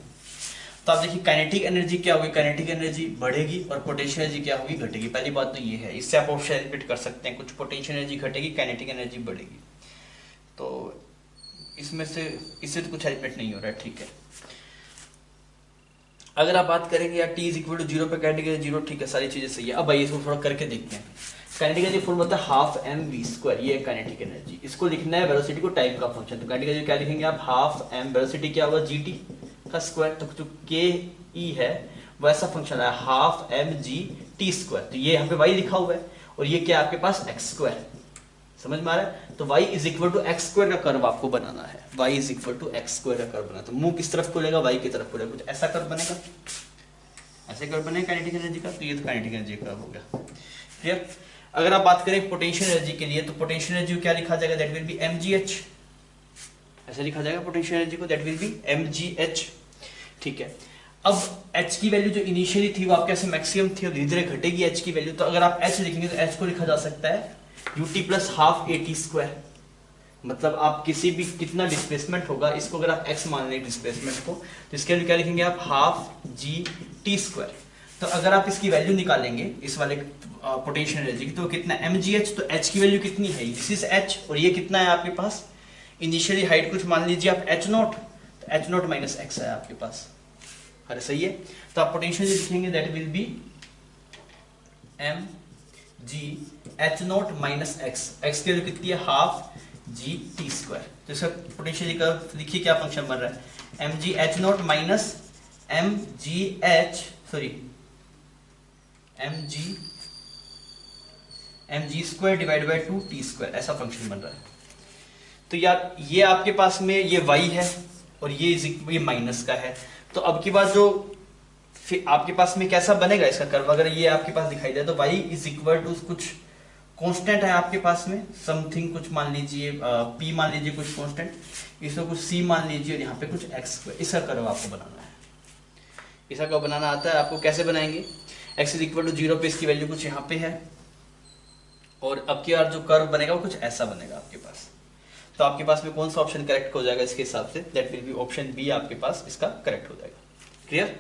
तो आप देखिए काइनेटिक एनर्जी क्या होगी, काइनेटिक एनर्जी बढ़ेगी और पोटेंशियल एनर्जी क्या होगी, घटेगी। पहली बात तो ये है, इससे आप ऑप्शन रिपीट कर सकते हैं, कुछ पोटेंशियल एनर्जी घटेगी, काइनेटिक एनर्जी बढ़ेगी। तो इसमें से इससे तो कुछ हेल्पमेट नहीं हो रहा है। ठीक है, अगर आप बात करेंगे या t इज इक्वल टू 0 पे कैटेगरी 0, ठीक है, सारी चीजें सही है। अब आइए इसको थोड़ा करके देखते हैं। काइनेटिक एनर्जी फॉर्म होता है हाफ एम वी स्क्वायर, ये काइनेटिक एनर्जी। इसको लिखना है वेलोसिटी को टाइम का फंक्शन, तो काइनेटिक एनर्जी क्या लिखेंगे आप, हाफ एम, वेलोसिटी क्या होगा जी टी का स्क्वायर, तो जो के ई है वैसा फंक्शन है half m g t square, तो ये यहाँ पे वाई लिखा हुआ है और ये क्या आपके पास एक्स स्क्वायर, समझ में आ रहा है। तो y is equal to x square का कर्व आपको बनाना है, y is equal to x square का कर्व बनाना, तो मुंह किस तरफ खुलेगा, y की तरफ खुलेगा, कुछ ऐसा कर्व बनेगा, ऐसे कर्व बनेगा काइनेटिक एनर्जी का, तो ये तो काइनेटिक एनर्जी कर्व हो गया, क्लियर। अगर आप बात करें पोटेंशियल एनर्जी के लिए, तो पोटेंशियल एनर्जी को क्या लिखा जाएगा, दैट विल बी mgh, ऐसे लिखा जाएगा पोटेंशियल एनर्जी को, दैट विल बी mgh, ठीक है। अब h की वैल्यू जो इनिशियली थी वो आपके ऐसे मैक्सिमम थी और धीरे धीरे घटेगी h की वैल्यू, तो अगर आप h लिखेंगे तो h को लिखा जा सकता है ut plus half at square, मतलब आप किसी भी कितना डिस्प्लेसमेंट होगा इसको अगर आप x मान लें डिस्प्लेसमेंट को, तो इसके लिए क्या लिखेंगे आप हाफ जी टी स्क्वायर। तो अगर आप इसकी वैल्यू निकालेंगे इस वाले पोटेंशियल एनर्जी की, तो कितना mgh, तो h की वैल्यू कितनी है, दिस इज h, और ये कितना है आपके पास, इनिशियली हाइट कुछ मान लीजिए आप h नॉट, तो h नॉट माइनस x है आपके पास, अरे सही है। तो आप पोटेंशियल लिखेंगे that will B m g h not minus x, x की वैल्यू कितनी है हाफ g t स्क्वायर, तो इसका पोटेंशियल का लिखिए क्या फंक्शन बन रहा है, m g h not minus m g h sorry m g square divide by 2 t square, ऐसा फंक्शन बन रहा है। तो यार ये आपके पास में ये y है और ये माइनस का है, तो अब की बात जो फिर आपके पास में कैसा बनेगा इसका कर्व, अगर ये आपके पास दिखाई दे तो y इज इक्वल टू कुछ कांस्टेंट है आपके पास में समथिंग, कुछ मान लीजिए p मान लीजिए कुछ कांस्टेंट, इसमें कुछ c मान लीजिए और यहाँ पे कुछ x स्क्वायर, इसका कर्व आपको बनाना है। इसका कर्व बनाना आता है आपको, कैसे बनाएंगे, x इज इक्वल टू 0 पे इसकी वैल्यू कुछ यहाँ पे है और अब की बार जो कर्व बनेगा वो कुछ ऐसा बनेगा आपके पास। तो आपके पास में कौन सा ऑप्शन करेक्ट हो जाएगा इसके हिसाब से, that will be option B आपके पास इसका करेक्ट हो जाएगा, क्लियर।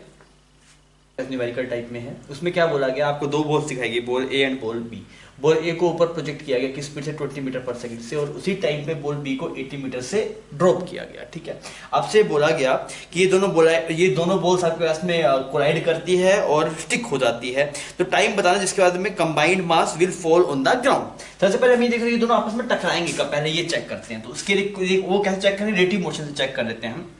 न्यूमेरिकल टाइप में है, उसमें क्या बोला गया, आपको दो बॉल्स दिखाई गई, ball A and ball B. Ball A को ऊपर प्रोजेक्ट किया गया किस स्पीड से, 20 मीटर पर सेकंड से, और उसी टाइम पे बॉल बी को 80 मीटर से ड्रॉप किया गया, ठीक है। आपसे बोला गया कि ये दोनों बॉल्स आपके पास में कोलाइड करती है और स्टिक हो जाती है, तो टाइम बताना जिसके बाद में combined mass will fall on the ground. सबसे पहले हम ये देख रहे हैं ये दोनों आपस में टकराएंगे कब, पहले ये चेक करते हैं, तो उसके लिए वो कैसे चेक करें, रिलेटिव मोशन से चेक कर लेते हैं हम।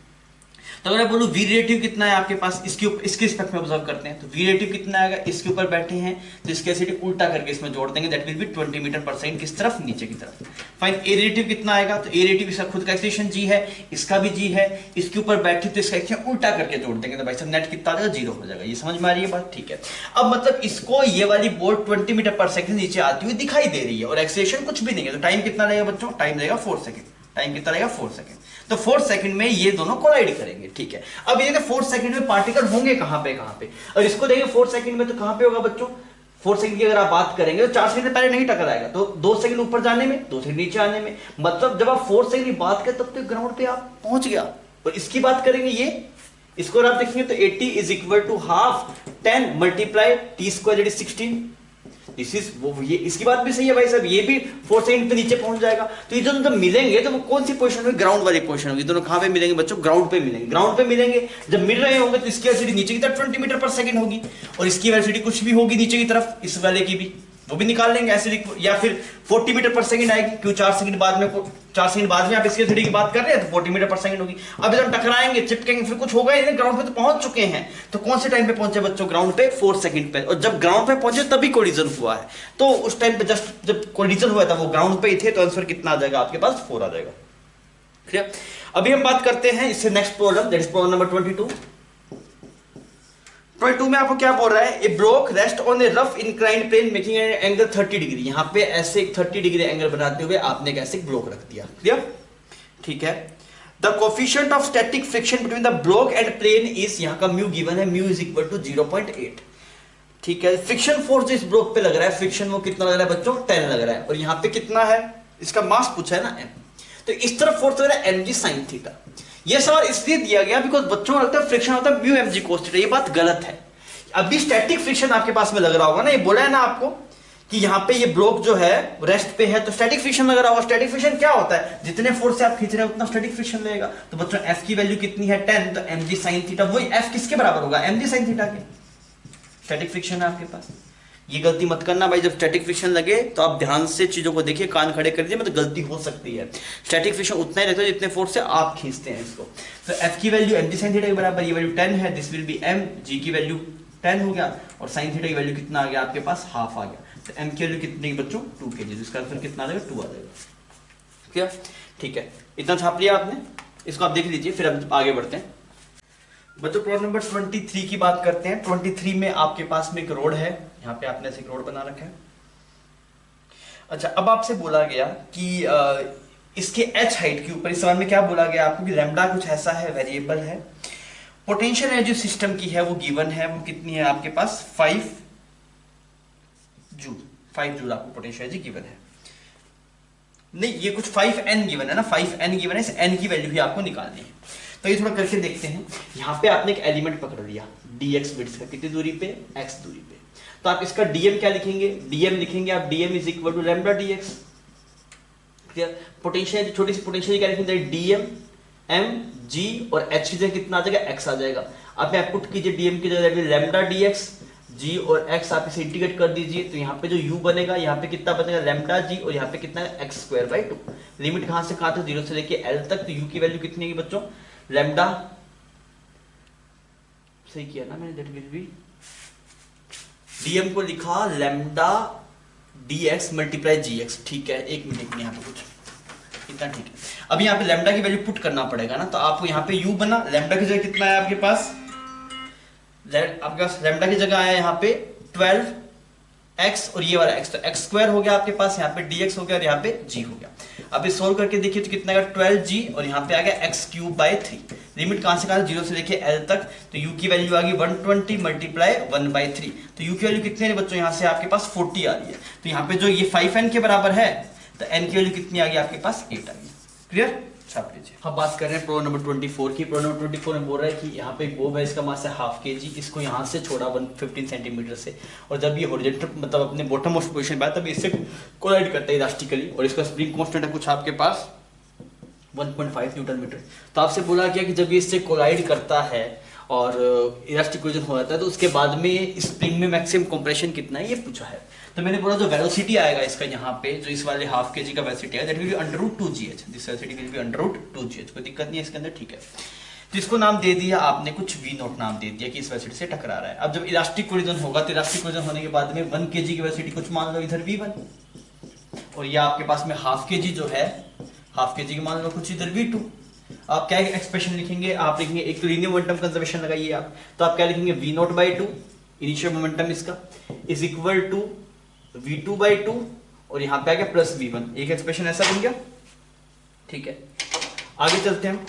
तो अगर मैं बोलूं वी रिलेटिव कितना है आपके पास, इसके रिस्पेक्ट में ऑब्जर्व करते हैं, तो वी रिलेटिव कितना आएगा, इसके ऊपर बैठे हैं तो इसके एसिड उल्टा करके इसमें जोड़ देंगे, दैट विल बी 20 मीटर पर सेकंड, किस तरफ, नीचे की तरफ। फाइन, ए रिलेटिव कितना आएगा, तो ए रिलेटिव इसका खुद का एक्सेलेरेशन जी है, इसका भी जी है, इसके ऊपर बैठे तो इसका एक्सेलेरेशन उल्टा करके जोड़ देंगे, तो भाई साहब नेट कितना आ जाएगा, 0 हो जाएगा। ये समझ में आ रही है बात, ठीक है। अब मतलब इसको ये वाली बॉल 20 मीटर पर सेकंड नीचे आती हुई दिखाई दे रही है और एक्सेलेरेशन कुछ भी नहीं है, तो टाइम कितना लगेगा बच्चों, टाइम लगेगा 4 सेकंड, टाइम कितना लगेगा 4 सेकंड, तो 4 सेकंड में ये दोनों कोलाइड करेंगे, ठीक है। अब ये 4 सेकंड में पार्टिकल होंगे कहां पे, और इसको देखेंगे 4 सेकंड में तो कहां पे होगा बच्चों, 4 सेकंड की अगर आप बात करेंगे तो 4 सेकंड पहले नहीं टकराएगा, तो 2 सेकंड ऊपर जाने में, 2 सेकंड नीचे आने में, मतलब जब आप 4 सेकंड की बात करें तब तो ग्राउंड पे आप पहुंच गया। और इसकी बात करेंगे ये, इसको आप देखेंगे तो 80 is equal to half 10 multiply t square that is 16, this is वो, ये इसकी बात भी सही है भाई साहब, ये भी 4 सेकंड पे नीचे पहुंच जाएगा। तो ये दोनों जब मिलेंगे तो वो कौन सी पोजीशन होगी, ग्राउंड वाली पोजीशन होगी। दोनों कहां पे मिलेंगे बच्चों, ग्राउंड पे मिलेंगे। ग्राउंड पे मिलेंगे जब मिल रहे होंगे तो इसकी वेलोसिटी नीचे की तरफ 20 मीटर पर सेकंड होगी और इसकी वेलोसिटी कुछ भी होगी नीचे की तरफ, इस वाले की भी वो भी निकाल लेंगे ऐसे, या फिर 40 मीटर पर सेकंड आएगी, क्यों 4 सेकंड बाद में आप इसकी वेलोसिटी की बात कर रहे हैं तो 40 मीटर पर सेकंड होगी। अब जब टकराएंगे चिपकेंगे फिर कुछ होगा ही नहीं, ग्राउंड पे तो पहुंच चुके हैं, तो कौन से टाइम पे पहुंचे बच्चों, ग्राउंड पे 4 सेकंड पे, और जब ग्राउंड पे पहुंचे तभी कोलिजन हुआ है, तो उस टाइम पे जस्ट जब कोलिजन हुआ था वो ग्राउंड पे ही थे, तो आंसर कितना आ जाएगा आपके पास, 4 आ जाएगा, ठीक है। अभी हम बात करते हैं इससे next problem, that is problem number 22 में आपको क्या बोल रहा है, a block rest on a rough inclined plane making an angle 30 degree, यहां पे ऐसे 30 डिग्री एंगल बनाते हुए आपने एक ऐसे ब्लॉक रख दिया, क्लियर, ठीक है। The coefficient of static friction between the block and plane is, यहां का म्यू गिवन है, म्यू इज इक्वल टू 0.8, ठीक है। फ्रिक्शन फोर्स इस ब्लॉक पे लग रहा है, फ्रिक्शन वो कितना लग रहा है बच्चों, 10 लग रहा है, और यहां पे कितना है, इसका मास पूछा है ना m, तो इस तरफ फोर्स लग रहा है mg sin थीटा। ये सवाल इसलिए दिया गया बिकॉज बच्चों को लगता है फ्रिक्शन होता है म्यू mg cos थीटा, ये बात गलत है। अभी स्टैटिक फ्रिक्शन आपके पास में लग रहा होगा ना, ये बोला है ना आपको कि यहाँ पे ये ब्लॉक जो है रेस्ट पे है, तो स्टैटिक फ्रिक्शन लग रहा होगा। स्टैटिक फ्रिक्शन क्या होता है, जितने फोर्स से आप खींच रहे हैं उतना स्टैटिक फ्रिक्शन लगेगा। तो बच्चों f की वैल्यू कितनी है 10, तो mg sin थीटा, वही f किसके बराबर होगा, mg sin थीटा के, स्टैटिक फ्रिक्शन है आपके पास, ये गलती मत करना भाई, जब स्टैटिक फ्रिक्शन लगे तो आप ध्यान से चीजों को देखिए, कान खड़े कर दीजिए, मतलब गलती हो सकती है। स्टैटिक फ्रिक्शन उतना ही रहता है जितने फोर्स से आप खींचते हैं इसको। तो एफ की वैल्यू mg sin थीटा के बराबर, ये वैल्यू 10 है, this will B m, g की वैल्यू 10 हो गया, और sin थीटा की वैल्यू कितना आ गया आपके पास, हाफ आ गया। तो m की वैल्यू कितनी बच्चों, 2 kg, इसका आंसर कितना आ जाएगा, 2 आ जाएगा। क्या ठीक है, इतना छाप लिया आपने, इसको आप देख लीजिए, फिर हम आगे बढ़ते हैं। बच्चों प्रॉब्लम नंबर 23 की बात करते हैं। 23 में आपके पास में एक रोड है, यहाँ पे आपने ऐसे एक रोड बना रखा है। अच्छा, अब आपसे बोला गया कि इसके h हाइट के ऊपर, इस सवाल में क्या बोला गया आपको कि लैम्डा कुछ ऐसा है, वेरिएबल है, पोटेंशियल एनर्जी सिस्टम की है वो गिवन है, वो कितनी है आपके पास, 5 जूल आपको पोटेंशियल एनर्जी गिवन है। नहीं, ये कुछ 5n गिवन है ना, 5n गिवन है, इस n की वैल्यू भी आपको निकालनी है। तो ये थोड़ा करके देखते हैं। यहाँ पे आपने एक एलिमेंट पकड़ लिया dx बिट्स का, कितनी दूरी पे, x दूरी पे। तो आप इसका dm क्या लिखेंगे, dm लिखेंगे आप, dm is equal to lambda dx। Potential, छोटी सी पोटेंशियल क्या लिखेंगे, dm m g और h की जगह कितना आ जाएगा, x आ जाएगा। आप यहाँ पुट कीजिए dm की जगह लैम्डा dx, g और x आप इसे इंटीग्रेट कर दीजिए, तो यहाँ पे जो u बनेगा, यहाँ पे कितना बनेगा, लैम्डा g, और यहाँ पे कितना है, x स्क्वायर बाई 2। लिमिट कहाँ से कहाँ तक, 0 से लेके l तक। तो u की वैल्यू कितनी है बच्चों, लैम्डा, सही किया ना मैंने, दैट विल बी, dm को लिखा लैम्डा dx मल्टीप्लाई gx। ठीक है, एक मिनट में यहाँ पे कुछ इतना, ठीक है। अब यहाँ पे लैम्डा की वैल्यू पुट करना पड़ेगा ना, तो आपको यहाँ पे u बना, लैम्डा की जगह कितना है आपके पास, आपके पास लैम्डा की जगह आया यहाँ पे 12x, और ये वाला x, तो x स्क्वायर हो गया आपके पास, यहाँ पे dx हो गया, और यहाँ पे g हो गया। अब इस सोल्व करके देखिए तो कितना आएगा, 12g, और यहाँ पे आ गया x क्यूब बाई 3। लिमिट कहाँ से कहाँ, 0 से लेके l तक। तो u की वैल्यू आ गई 120 मल्टीप्लाई 1/3। तो u की वैल्यू कितनी है बच्चों, यहाँ से आपके पास 40 आ रही है। तो यहाँ पे जो ये 5n के बराबर है, तो n की वैल्यू कितनी आ गई आपके पास, 8 आ गई। क्लियर, छाप लीजिए। हम बात कर रहे हैं प्रॉब्लम नंबर 24 की। प्रॉब्लम नंबर 24 में बोल रहा है कि यहाँ पे एक बोब है, इसका मास है हाफ kg, इसको यहाँ से छोड़ा 115 सेंटीमीटर से, और जब ये हॉरिजॉन्टल मतलब अपने बॉटम मोस्ट पोजीशन पे आया, तब इससे कोलाइड करता है इलास्टिकली, और इसका स्प्रिंग कांस्टेंट है कुछ आपके पास 1.5 न्यूटन मीटर। तो आपसे बोला गया कि जब ये इससे कोलाइड करता है और इलास्टिक कोलिजन हो जाता है, तो उसके बाद में स्प्रिंग में मैक्सिमम कंप्रेशन कितना है, ये पूछा है। तो मैंने बोला जो वेलोसिटी आएगा इसका यहाँ पे, जो इस वाले हाफ kg का वेलोसिटी है, that will B √2gh, this velocity will be √2gh, कोई दिक्कत नहीं है इसके अंदर, ठीक है। तो इसको नाम दे दिया आपने कुछ v0 नाम दे दिया कि इस वेलोसिटी से टकरा रहा है। अब जब इलास्टिक कोलिजन होगा, तो इलास्टिक कोलिजन होने के बाद में 1 kg की वेलोसिटी कुछ मान लो इधर v1, और ये आपके पास में हाफ kg जो है, हाफ kg की मान लो कुछ इधर v2। आप क्या एक्सप्रेशन लिखेंगे, आप लिखेंगे, एक तो लीनियर मोमेंटम कंजर्वेशन लगाइए आप, तो आप क्या लिखेंगे, v0/2 इनिशियल मोमेंटम इसका इज इक्वल टू v2/2, और यहाँ पे आ गया प्लस v1। एक एक्सप्रेशन ऐसा बन गया, ठीक है। आगे चलते हैं,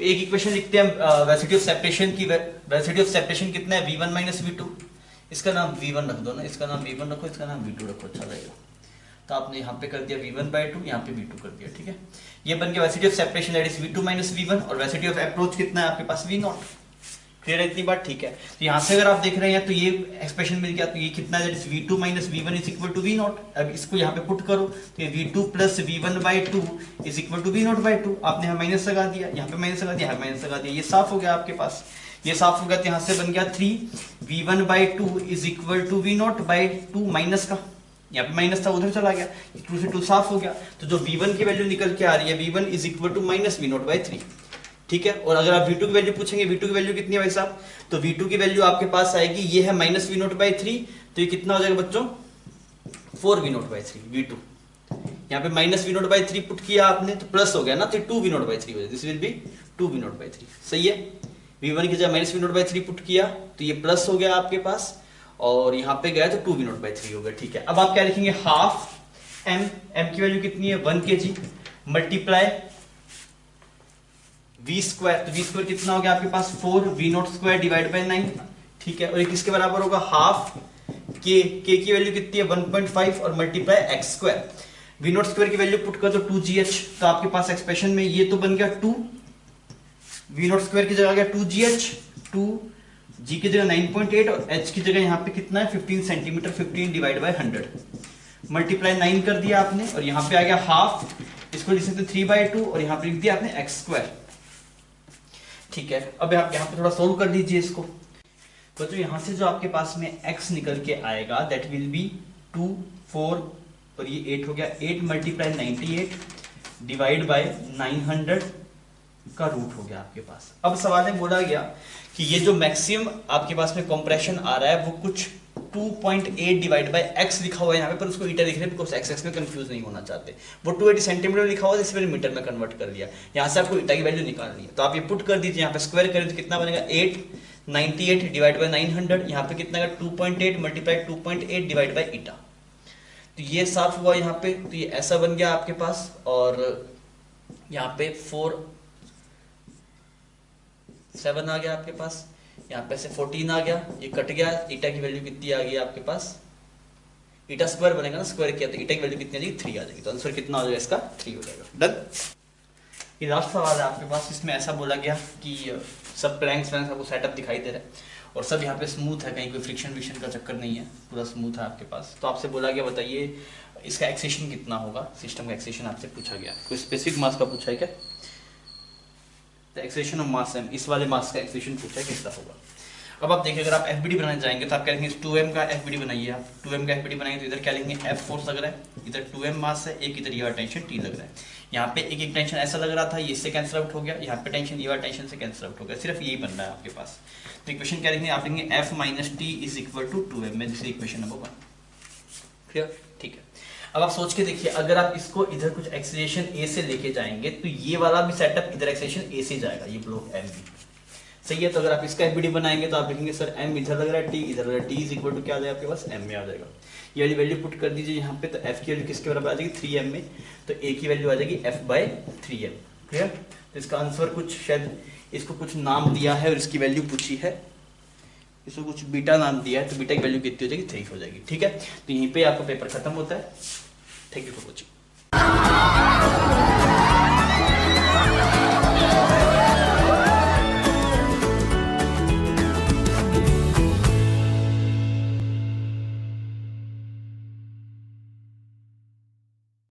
एक इक्वेशन लिखते हैं वेलोसिटी ऑफ सेपरेशन की। वेलोसिटी ऑफ सेपरेशन कितना है, v1 माइनस v2। इसका नाम v1 रख दो ना, इसका नाम v1 रखो, इसका नाम v2 रखो, अच्छा रहेगा। तो आपने यहाँ पे कर दिया v1/2, यहाँ पे v2 कर दिया, ठीक है। ये बन गया velocity of separation that is v2 minus v1, और वेलोसिटी ऑफ अप्रोच कितना है आपके पास, v0। क्लियर है इतनी बात, ठीक है। तो यहाँ से अगर आप देख रहे हैं तो ये एक्सप्रेशन मिल गया, तो ये कितना है, v2 minus v1 is equal to v0। अब इसको यहाँ पे पुट करो, तो ये v2 plus v1/2 is equal to v0/2। आपने यहाँ माइनस लगा दिया, यहाँ पे माइनस लगा दिया, यहाँ माइनस लगा दिया, ये साफ हो गया आपके पास, ये साफ हो गया। तो यहाँ से बन गया 3v1/2 is equal to v0/2, minus का यहाँ पे माइनस था, उधर चला गया, 2 से 2 साफ हो गया। तो जो v1 की वैल्यू निकल के आ रही है, v1 is equal to minus v0/3, ठीक है। और अगर आप v2 की वैल्यू पूछेंगे, v2 की वैल्यू कितनी है भाई साहब, तो v2 की वैल्यू आपके पास आएगी, ये है माइनस v0/3, तो ये कितना हो जाएगा बच्चों, 4v0/3 v2। यहाँ पे माइनस v0/3 पुट किया आपने, तो प्लस हो गया ना, तो 2v0/3 हो जाए, दिस विल बी 2v0/3, सही है। v1 की जगह माइनस v0/3 पुट किया, तो ये प्लस हो गया आपके पास, और यहाँ पे गया तो 2v0/3 हो गया, ठीक है। अब आप क्या लिखेंगे, हाफ m की वैल्यू कितनी है, 1 kg मल्टीप्लाई v स्क्वायर, तो v स्क्वायर कितना हो गया आपके पास, 4v0² डिवाइड बाय 9, ठीक है। और ये किसके बराबर होगा, हाफ k की वैल्यू कितनी है 1.5, और मल्टीप्लाई x स्क्वायर, v0² की वैल्यू पुट कर दो 2gh, तो आपके पास एक्सप्रेशन में ये तो बन गया 2, v0² की जगह आ गया 2gh, 2g की जगह 9.8, और h की जगह यहाँ पे कितना है 15 सेंटीमीटर, 15 डिवाइड बाय 100, मल्टीप्लाई 9 कर दिया आपने, और यहाँ पे आ गया हाफ, इसको लिख सकते 3/2, और यहाँ पे लिख दिया आपने x स्क्वायर, ठीक है। अब आप यहाँ पे थोड़ा सोल्व कर लीजिए इसको। तो यहाँ से जो आपके पास में x निकल के आएगा दैट विल बी 2 4 और ये 8 हो गया, 8 मल्टीप्लाई 98 डिवाइड बाय 900 का रूट हो गया आपके पास। अब सवाल में बोला गया कि ये जो मैक्सिमम आपके पास में कंप्रेशन आ रहा है वो कुछ 2.8 डिवाइड बाय x लिखा हुआ है यहाँ पे, पर उसको ईटा लिख रहे हैं बिकॉज x में कंफ्यूज नहीं होना चाहते। वो 280 सेंटीमीटर लिखा हुआ है, इसे मैंने मीटर में कन्वर्ट कर दिया। यहाँ से आपको ईटा की वैल्यू निकालनी है, तो आप ये पुट कर दीजिए, यहाँ पे स्क्वायर करें तो कितना बनेगा 898 डिवाइड बाय 900, यहाँ पे कितना का 2.8 मल्टीप्लाई 2.8 डिवाइड बाय ईटा। तो ये साफ हुआ यहाँ पे, तो ये ऐसा बन गया आपके पास। और यहाँ पे 4 7 आ गया आपके पास, यहाँ पे से 14 आ गया, ये कट गया, ईटा की वैल्यू कितनी आ गई आपके पास, ईटा स्क्वायर बनेगा ना, स्क्वायर किया तो ईटा की वैल्यू कितनी आ जाएगी 3 आ जाएगी। तो आंसर कितना हो जाएगा इसका 3 हो जाएगा। डन। ये लास्ट सवाल है आपके पास, इसमें ऐसा बोला गया कि सब प्लैंक्स वैंक्स आपको सेटअप दिखाई दे रहा है और सब यहाँ पे स्मूथ है, कहीं कोई फ्रिक्शन विक्शन का चक्कर नहीं है, पूरा स्मूथ है आपके पास। तो आपसे बोला गया बताइए इसका एक्सेशन कितना होगा, सिस्टम का एक्सेशन आपसे पूछा गया। कोई स्पेसिफिक मास का पूछा है क्या? एक्सेशन ऑफ मास m, इस वाले मास का एक्सेशन पूछा है कितना होगा। अब आप देखिए अगर आप एफबीडी बनाने जाएंगे तो आप कहेंगे 2m का एफबीडी बनाइए, आप 2m का एफबीडी बनाएंगे तो इधर क्या लेंगे F फोर्स लग रहा है, इधर 2m मास है, एक इधर ये वाला टेंशन T लग रहा है। यहाँ पे एक टेंशन ऐसा लग रहा था, ये इससे कैंसिल आउट हो गया, यहाँ पे टेंशन ये वाला टेंशन से कैंसिल आउट हो गया, सिर्फ यही बन रहा है आपके पास। तो इक्वेशन क्या लिखेंगे आप, लेंगे F minus t is equal to 2m में, this is equation number 1। Clear? ठीक है। अब आप सोच के देखिए अगर आप इसको इधर कुछ एक्सीलरेशन ए से लेके जाएंगे तो ये वाला भी सेटअप इधर एक्सीलरेशन ए से जाएगा, ये ब्लॉक एम भी सही है। तो अगर आप इसका एफबीडी बनाएंगे तो आप लिखेंगे सर एम इधर लग रहा है, टी इधर लग रहा है, टी इज इक्वल टू क्या आ जाएगा आपके पास एम में आ जाएगा। ये वाली वैल्यू पुट कर दीजिए यहाँ पे, तो एफ की वैल्यू किसके बराबर आ जाएगी 3m में, तो ए की वैल्यू आ जाएगी f बाय 3m। क्लियर? तो इसका आंसर कुछ शायद इसको कुछ नाम दिया है और इसकी वैल्यू पूछी है, इसको कुछ बीटा नाम दिया है, तो बीटा की वैल्यू कितनी हो जाएगी 3 हो जाएगी। ठीक है, तो यहीं पे आपका पेपर खत्म होता है। Thank you for watching.